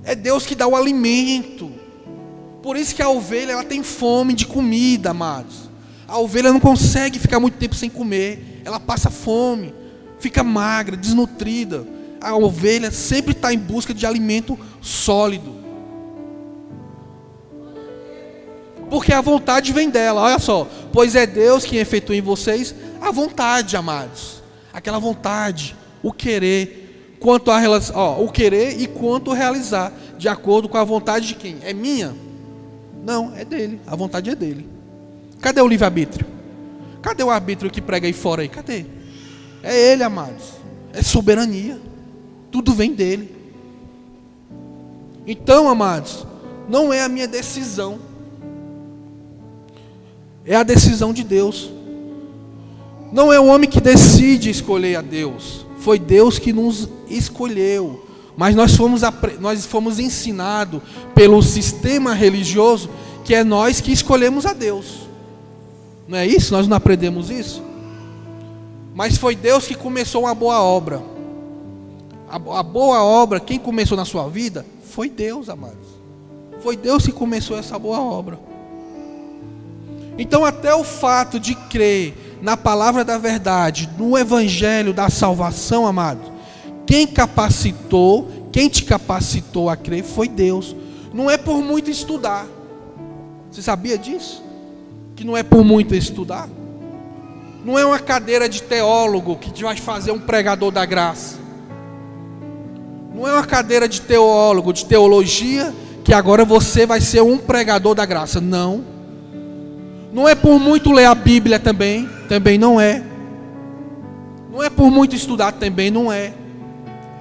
É Deus que dá o alimento. Por isso que a ovelha, ela tem fome de comida, amados. A ovelha não consegue ficar muito tempo sem comer. Ela passa fome, fica magra, desnutrida. A ovelha sempre está em busca de alimento sólido. Porque a vontade vem dela, olha só. Pois é Deus quem efetua em vocês a vontade, amados. Aquela vontade, o querer, quanto a o querer e quanto realizar, de acordo com a vontade de quem? É minha? Não, é dele. A vontade é dele. Cadê o livre-arbítrio? Cadê o arbítrio que prega aí fora aí? Cadê? É ele, amados. É soberania. Tudo vem dele. Então, amados, não é a minha decisão. É a decisão de Deus. Não é o homem que decide escolher a Deus. Foi Deus que nos escolheu. Mas nós fomos ensinados pelo sistema religioso que é nós que escolhemos a Deus. Não é isso? Nós não aprendemos isso? Mas foi Deus que começou uma boa obra. A boa obra, quem começou na sua vida, foi Deus, amados. Foi Deus que começou essa boa obra. Então até o fato de crer na palavra da verdade, no evangelho da salvação, amado, quem te capacitou a crer foi Deus. Não é por muito estudar. Você sabia disso? Que não é por muito estudar. Não é uma cadeira de teólogo que te vai fazer um pregador da graça. Não é uma cadeira de teólogo, de teologia, que agora você vai ser um pregador da graça. Não. Não é por muito ler a Bíblia também não é. Não é por muito estudar também, não é.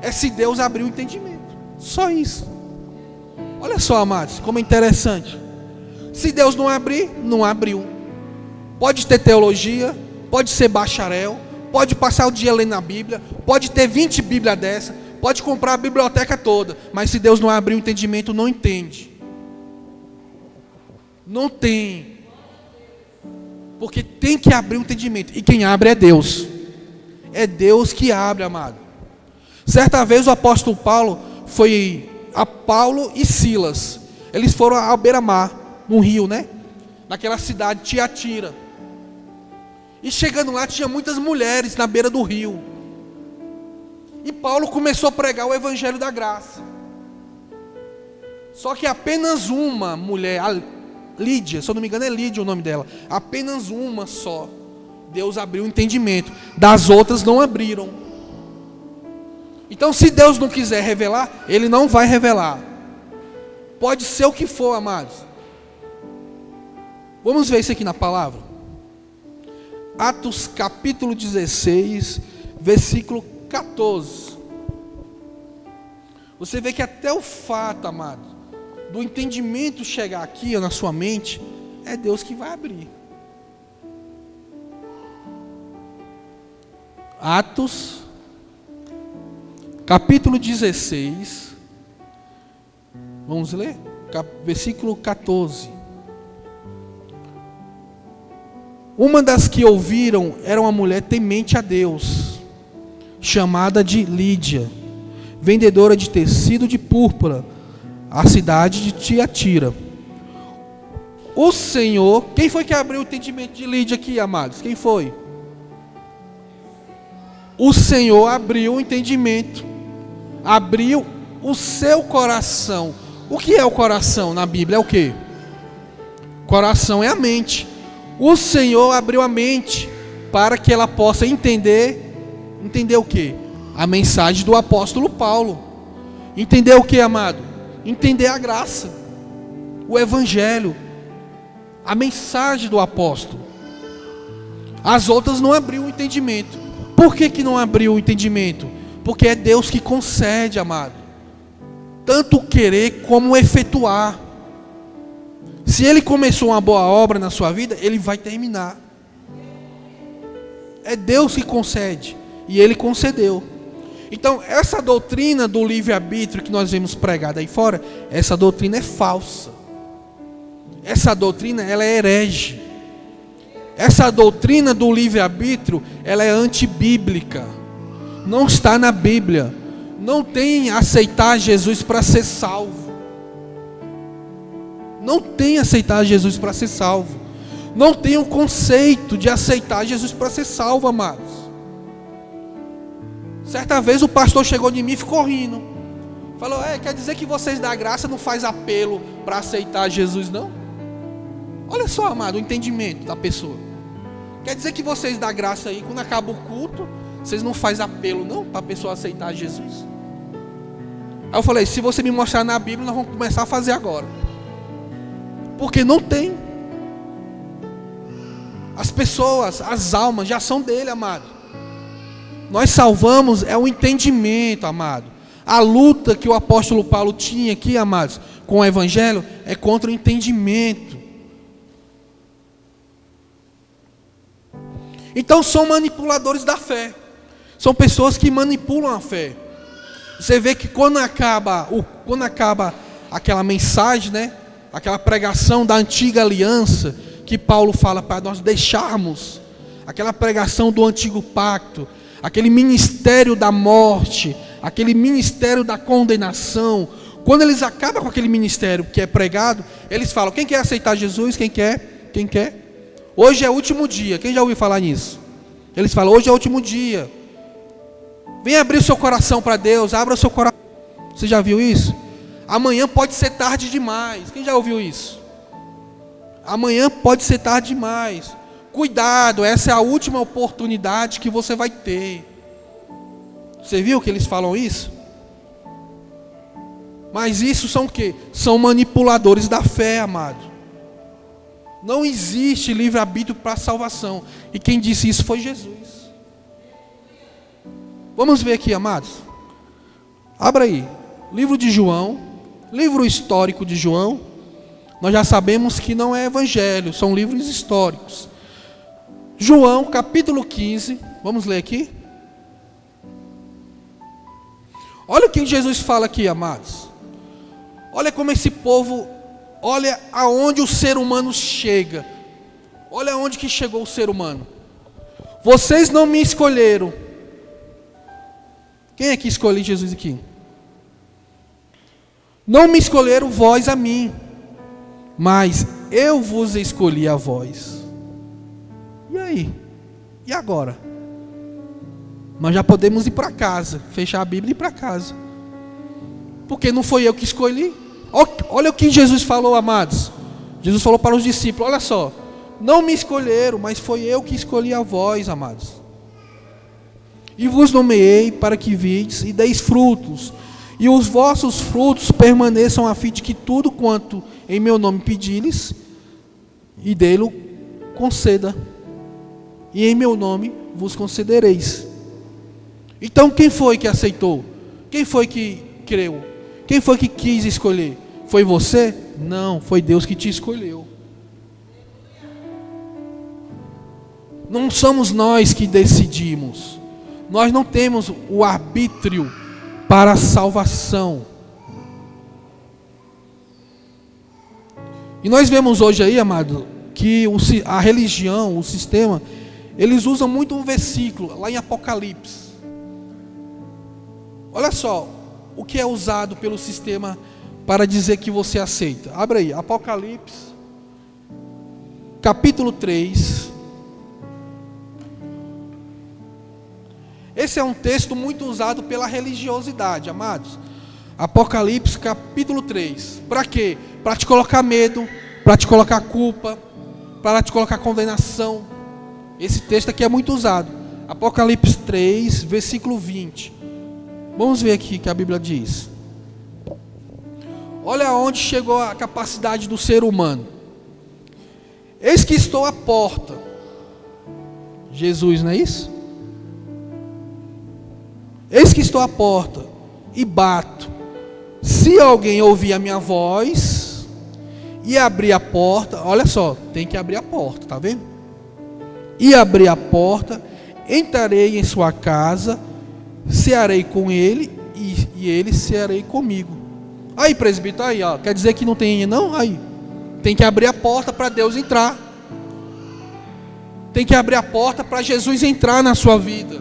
É se Deus abrir o entendimento. Só isso. Olha só, amados, como é interessante. Se Deus não abrir, não abriu. Pode ter teologia, pode ser bacharel, pode passar o dia lendo a Bíblia, pode ter 20 Bíblias dessa, pode comprar a biblioteca toda, mas se Deus não abrir o entendimento, não entende. Não tem. Porque tem que abrir o entendimento. E quem abre é Deus. É Deus que abre, amado. Certa vez o apóstolo Paulo foi a Paulo e Silas. Eles foram à beira-mar, no rio, né? Naquela cidade, Tiatira. E chegando lá, tinha muitas mulheres na beira do rio. E Paulo começou a pregar o evangelho da graça. Só que apenas uma mulher, a Lídia, se eu não me engano é Lídia o nome dela, apenas uma só, Deus abriu o entendimento. Das outras não abriram. Então se Deus não quiser revelar, Ele não vai revelar. Pode ser o que for, amados. Vamos ver isso aqui na palavra. Atos capítulo 16, versículo 14. Você vê que até o fato, amado, do entendimento chegar aqui na sua mente, é Deus que vai abrir. Atos capítulo 16, vamos ler? Versículo 14. Uma das que ouviram era uma mulher temente a Deus, chamada de Lídia, vendedora de tecido de púrpura, a cidade de Tiatira. O Senhor, quem foi que abriu o entendimento de Lídia aqui, amados? Quem foi? O Senhor abriu o entendimento, abriu o seu coração. O que é o coração na Bíblia? É o quê? Coração é a mente. O Senhor abriu a mente para que ela possa entender o quê? A mensagem do apóstolo Paulo. Entender o quê, amado? Entender a graça, o evangelho, a mensagem do apóstolo. As outras não abriu o entendimento. Por que não abriu o entendimento? Porque é Deus que concede, amado. Tanto querer como efetuar. Se Ele começou uma boa obra na sua vida, Ele vai terminar. É Deus que concede. E Ele concedeu. Então, essa doutrina do livre-arbítrio que nós vemos pregada aí fora, essa doutrina é falsa. Essa doutrina, ela é herege. Essa doutrina do livre-arbítrio, ela é antibíblica. Não está na Bíblia. Não tem aceitar Jesus para ser salvo. Não tem aceitar Jesus para ser salvo. Não tem o conceito de aceitar Jesus para ser salvo, amados. Certa vez o pastor chegou de mim e ficou rindo. Falou, quer dizer que vocês da graça não faz apelo para aceitar Jesus, não? Olha só, amado, o entendimento da pessoa. Quer dizer que vocês da graça aí, quando acaba o culto, vocês não faz apelo, não, para a pessoa aceitar Jesus? Aí eu falei, se você me mostrar na Bíblia, nós vamos começar a fazer agora. Porque não tem. As pessoas, as almas já são dele, amado. Nós salvamos o entendimento, amado. A luta que o apóstolo Paulo tinha aqui, amados, com o evangelho, é contra o entendimento. Então são manipuladores da fé. São pessoas que manipulam a fé. Você vê que quando acaba aquela mensagem, né? Aquela pregação da antiga aliança, que Paulo fala para nós deixarmos, aquela pregação do antigo pacto, aquele ministério da morte, aquele ministério da condenação. Quando eles acabam com aquele ministério que é pregado, eles falam, quem quer aceitar Jesus? Quem quer? Quem quer? Hoje é o último dia. Quem já ouviu falar nisso? Eles falam, hoje é o último dia. Vem abrir o seu coração para Deus. Abra o seu coração. Você já viu isso? Amanhã pode ser tarde demais. Quem já ouviu isso? Amanhã pode ser tarde demais. Cuidado, essa é a última oportunidade que você vai ter. Você viu que eles falam isso? Mas isso são o quê? São manipuladores da fé, amado. Não existe livre-arbítrio para a salvação. E quem disse isso foi Jesus. Vamos ver aqui, amados. Abra aí. Livro de João. Livro histórico de João. Nós já sabemos que não é evangelho. São livros históricos. João, capítulo 15. Vamos ler aqui. Olha o que Jesus fala aqui, amados. Olha como esse povo... Olha aonde o ser humano chega. Olha aonde que chegou o ser humano. Vocês não me escolheram. Quem é que escolheu Jesus aqui? Não me escolheram vós a mim, mas eu vos escolhi a vós. E aí? E agora? Nós já podemos ir para casa, fechar a Bíblia e ir para casa. Porque não foi eu que escolhi. Olha o que Jesus falou, amados. Jesus falou para os discípulos, olha só. Não me escolheram, mas foi eu que escolhi a vós, amados. E vos nomeei para que vides e deis frutos. E os vossos frutos permaneçam a fim de que tudo quanto em meu nome pedires, e dele conceda. E em meu nome vos concedereis. Então quem foi que aceitou? Quem foi que creu? Quem foi que quis escolher? Foi você? Não, foi Deus que te escolheu. Não somos nós que decidimos. Nós não temos o arbítrio para a salvação. E nós vemos hoje aí, amado, que a religião, o sistema, eles usam muito um versículo lá em Apocalipse. Olha só o que é usado pelo sistema para dizer que você aceita. Abre aí, Apocalipse, capítulo 3. Esse é um texto muito usado pela religiosidade, amados. Apocalipse, capítulo 3. Para quê? Para te colocar medo, para te colocar culpa, para te colocar condenação. Esse texto aqui é muito usado. Apocalipse 3, versículo 20. Vamos ver aqui o que a Bíblia diz. Olha aonde chegou a capacidade do ser humano. Eis que estou à porta. Jesus, não é isso? Eis que estou à porta e bato. Se alguém ouvir a minha voz e abrir a porta, olha só, tem que abrir a porta, tá vendo? E abrir a porta, entrarei em sua casa, cearei com ele e ele cearei comigo. Aí, presbítero, aí, ó, quer dizer que não tem, não? Aí, tem que abrir a porta para Deus entrar. Tem que abrir a porta para Jesus entrar na sua vida.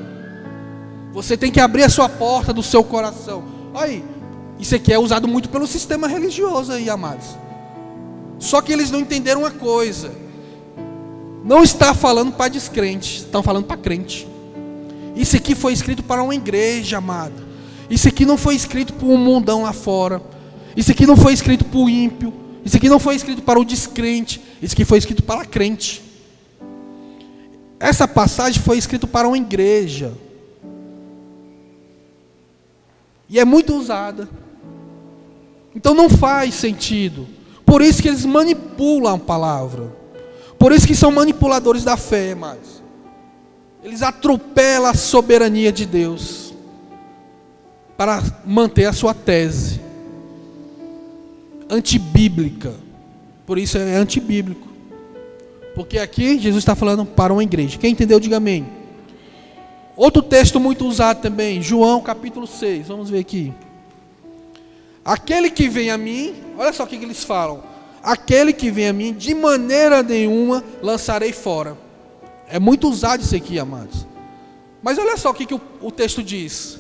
Você tem que abrir a sua porta do seu coração. Aí, isso aqui é usado muito pelo sistema religioso aí, amados. Só que eles não entenderam uma coisa. Não está falando para descrente, estão falando para crente. Isso aqui foi escrito para uma igreja, amado. Isso aqui não foi escrito para um mundão lá fora. Isso aqui não foi escrito para o ímpio. Isso aqui não foi escrito para o descrente. Isso aqui foi escrito para a crente. Essa passagem foi escrita para uma igreja. E é muito usada. Então não faz sentido. Por isso que eles manipulam a palavra. Por isso que são manipuladores da fé, mas eles atropelam a soberania de Deus para manter a sua tese antibíblica. Por isso é antibíblico. Porque aqui Jesus está falando para uma igreja. Quem entendeu, diga amém. Outro texto muito usado também, João capítulo 6, vamos ver aqui. Aquele que vem a mim, olha só o que eles falam. Aquele que vem a mim, de maneira nenhuma lançarei fora. É muito usado isso aqui, amados. Mas olha só o que o texto diz.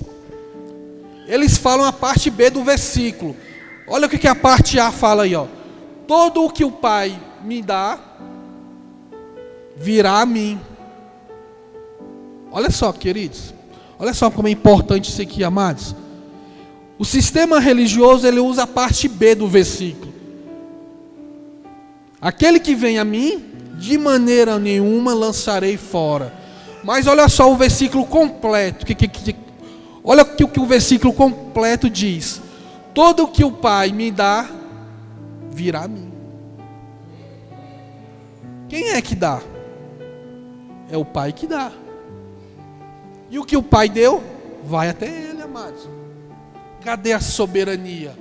Eles falam a parte B do versículo. Olha o que a parte A fala aí, ó. Todo o que o Pai me dá, virá a mim. Olha só, queridos. Olha só como é importante isso aqui, amados. O sistema religioso, ele usa a parte B do versículo. Aquele que vem a mim, de maneira nenhuma lançarei fora. Mas olha só o versículo completo. Olha o que o versículo completo diz. Todo o que o Pai me dá, virá a mim. Quem é que dá? É o Pai que dá. E o que o Pai deu, vai até Ele, amados. Cadê a soberania?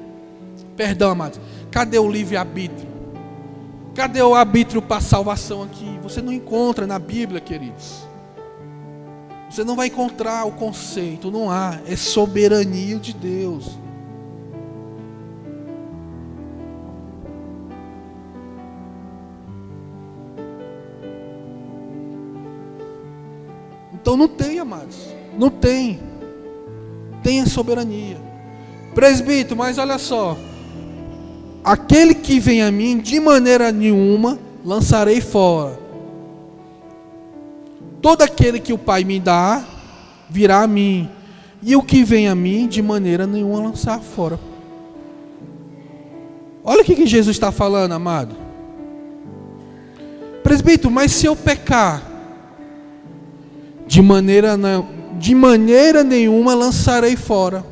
Perdão, amados. Cadê o livre-arbítrio? Cadê o arbítrio para a salvação aqui? Você não encontra na Bíblia, queridos. Você não vai encontrar o conceito, não há. É soberania de Deus. Então não tem, amados. Não tem. Tem a soberania. Presbítero, mas olha só. Aquele que vem a mim, de maneira nenhuma, lançarei fora. Todo aquele que o Pai me dá, virá a mim. E o que vem a mim, de maneira nenhuma, lançar fora. Olha o que Jesus está falando, amado. Presbítero, mas se eu pecar, de maneira nenhuma lançarei fora.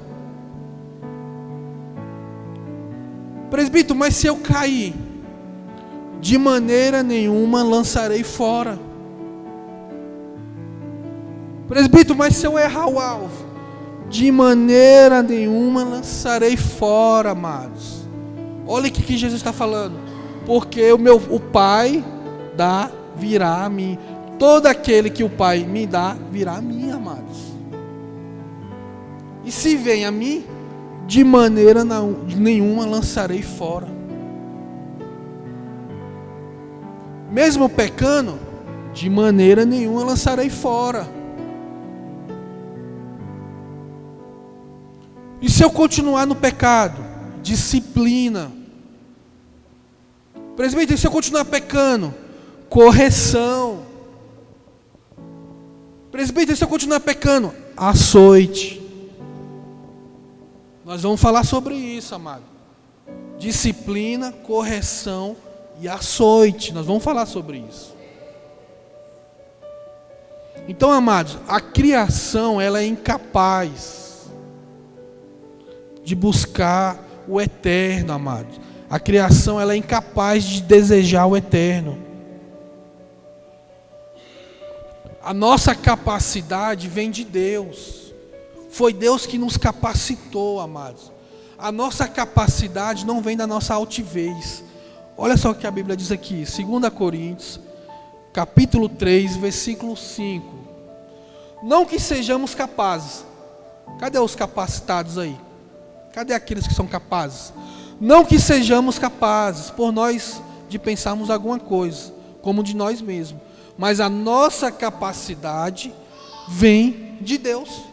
Presbítero, mas se eu cair, de maneira nenhuma lançarei fora. Presbítero, mas se eu errar o alvo, de maneira nenhuma lançarei fora, amados. Olha o que Jesus está falando. Porque o Pai dá, virá a mim. Todo aquele que o Pai me dá, virá a mim, amados. E se vem a mim, de maneira nenhuma lançarei fora. Mesmo pecando, de maneira nenhuma lançarei fora. E se eu continuar no pecado? Disciplina. Presbítero, se eu continuar pecando? correção. Presbítero, se eu continuar pecando, açoite. Nós vamos falar sobre isso, amado. Disciplina, correção e açoite. Nós vamos falar sobre isso. Então, amados, a criação, ela é incapaz de buscar o eterno, amados. A criação, ela é incapaz de desejar o eterno. A nossa capacidade vem de Deus. Foi Deus que nos capacitou, amados. A nossa capacidade não vem da nossa altivez. Olha só o que a Bíblia diz aqui, 2 Coríntios, capítulo 3, versículo 5. Não que sejamos capazes. Cadê os capacitados aí? Cadê aqueles que são capazes? Não que sejamos capazes, por nós, de pensarmos alguma coisa, como de nós mesmos. Mas a nossa capacidade vem de Deus.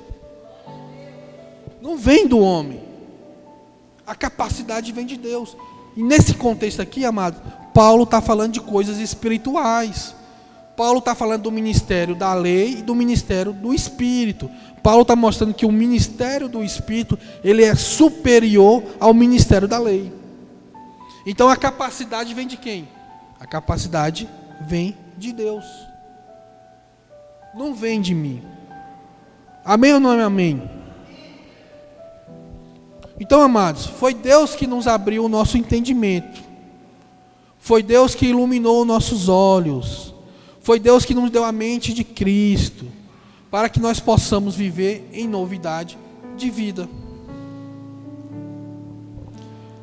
Não vem do homem. A capacidade vem de Deus. E nesse contexto aqui, amado, Paulo está falando de coisas espirituais. Paulo está falando do ministério da lei e do ministério do Espírito. Paulo está mostrando que o ministério do Espírito, ele é superior ao ministério da lei. Então a capacidade vem de quem? A capacidade vem de Deus. Não vem de mim. Amém ou não é amém? Então, amados, foi Deus que nos abriu o nosso entendimento. Foi Deus que iluminou os nossos olhos. Foi Deus que nos deu a mente de Cristo, para que nós possamos viver em novidade de vida.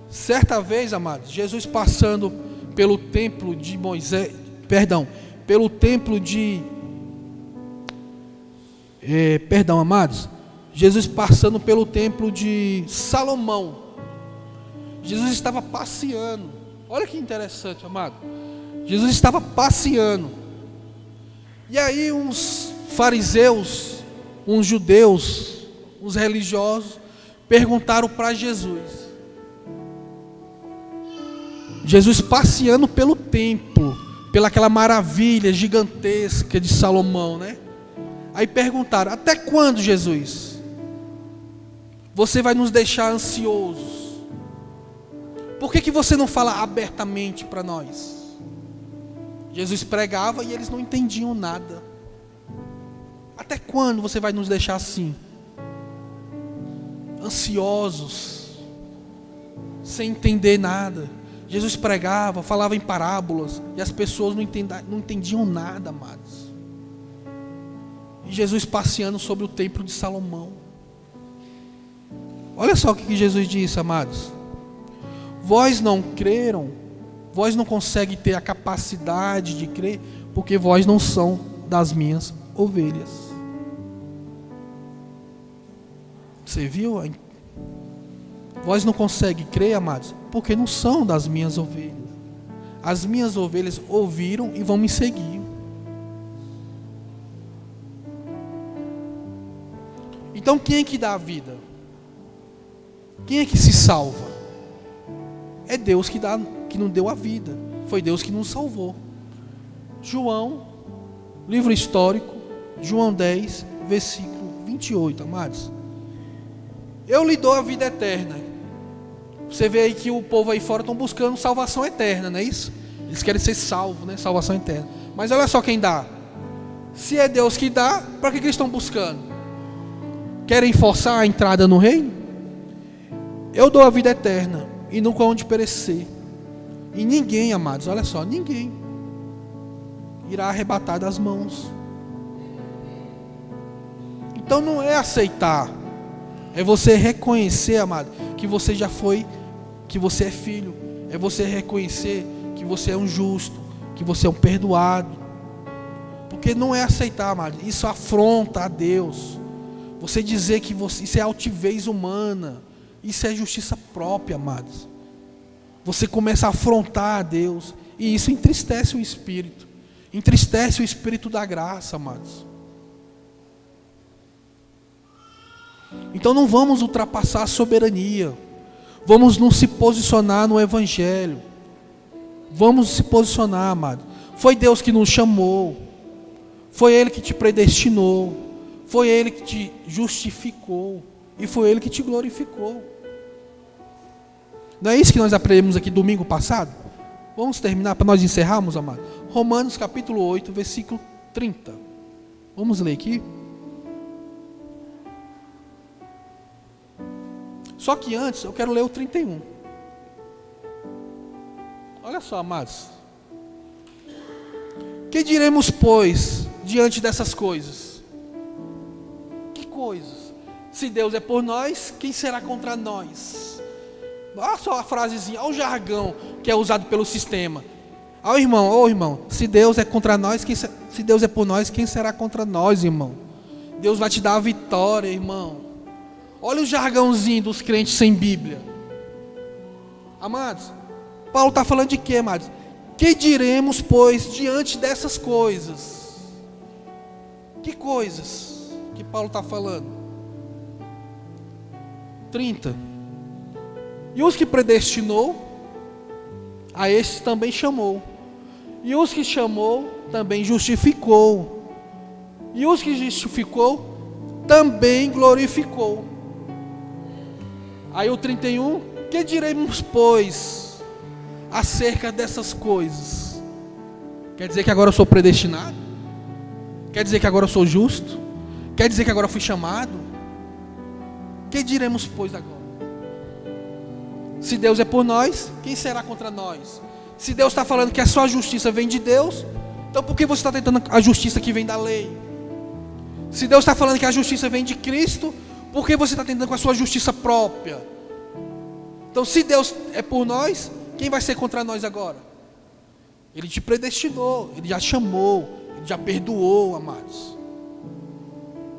Certa vez, amados, Jesus passando pelo templo de Moisés, pelo templo de, amados, Jesus passando pelo templo de Salomão. Jesus estava passeando. Olha que interessante, amado. Jesus estava passeando. E aí uns fariseus, uns judeus, uns religiosos, perguntaram para Jesus. Jesus passeando pelo templo, pelaquela maravilha gigantesca de Salomão, né? Aí perguntaram: até quando, Jesus? Você vai nos deixar ansiosos? Por que você não fala abertamente para nós? Jesus pregava e eles não entendiam nada. Até quando você vai nos deixar assim? Ansiosos, sem entender nada. Jesus pregava, falava em parábolas, e as pessoas não entendiam nada, amados. E Jesus passeando sobre o templo de Salomão. Olha só o que Jesus disse, amados. Vós não creram, vós não conseguem ter a capacidade de crer, porque vós não são das minhas ovelhas. Você viu? Vós não conseguem crer, amados, porque não são das minhas ovelhas. As minhas ovelhas ouviram e vão me seguir. Então quem é que dá a vida? Quem é que se salva? É Deus que nos deu a vida. Foi Deus que nos salvou. João, livro histórico, João 10, versículo 28, amados. Eu lhe dou a vida eterna. Você vê aí que o povo aí fora estão buscando salvação eterna, não é isso? Eles querem ser salvos, né? Salvação eterna. Mas olha só quem dá. Se é Deus que dá, para que eles estão buscando? Querem forçar a entrada no reino? Eu dou a vida eterna e nunca hão de perecer. E ninguém, amados, olha só, ninguém irá arrebatar das mãos. Então não é aceitar, é você reconhecer, amado, que você já foi, que você é filho. É você reconhecer que você é um justo, que você é um perdoado. Porque não é aceitar, amado, isso afronta a Deus. Você dizer que isso é altivez humana, isso é justiça própria, amados. Você começa a afrontar a Deus, e isso entristece o Espírito. Entristece o Espírito da graça, amados. Então não vamos ultrapassar a soberania. Vamos nos se posicionar no Evangelho. Vamos se posicionar, amado. Foi Deus que nos chamou. Foi Ele que te predestinou. Foi Ele que te justificou. E foi Ele que te glorificou. Não é isso que nós aprendemos aqui domingo passado? Vamos terminar para nós encerrarmos, amado. Romanos capítulo 8, versículo 30. Vamos ler aqui. Só que antes eu quero ler o 31. Olha só, amados. Que diremos, pois, diante dessas coisas? Que coisas? Se Deus é por nós, quem será contra nós? Olha só a frasezinha, olha o jargão que é usado pelo sistema. Ó irmão, se Deus é contra nós, se Deus é por nós, quem será contra nós, irmão? Deus vai te dar a vitória, irmão. Olha o jargãozinho dos crentes sem Bíblia. Amados, Paulo está falando de quê, amados? Que diremos, pois, diante dessas coisas? Que coisas que Paulo está falando? 30. E os que predestinou, a estes também chamou. E os que chamou, também justificou. E os que justificou, também glorificou. Aí o 31, que diremos, pois, acerca dessas coisas? Quer dizer que agora eu sou predestinado? Quer dizer que agora eu sou justo? Quer dizer que agora eu fui chamado? Que diremos, pois, agora? Se Deus é por nós, quem será contra nós? Se Deus está falando que a sua justiça vem de Deus, então por que você está tentando a justiça que vem da lei? Se Deus está falando que a justiça vem de Cristo, por que você está tentando com a sua justiça própria? Então, se Deus é por nós, quem vai ser contra nós agora? Ele te predestinou, Ele já chamou, Ele já perdoou, amados.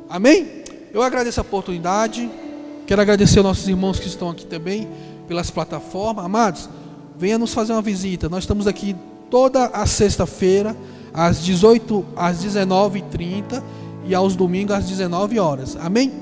Amém? Eu agradeço a oportunidade. Quero agradecer aos nossos irmãos que estão aqui também pelas plataformas. Amados, venha nos fazer uma visita. Nós estamos aqui toda a sexta-feira às 19h30 e aos domingos às 19 horas. Amém?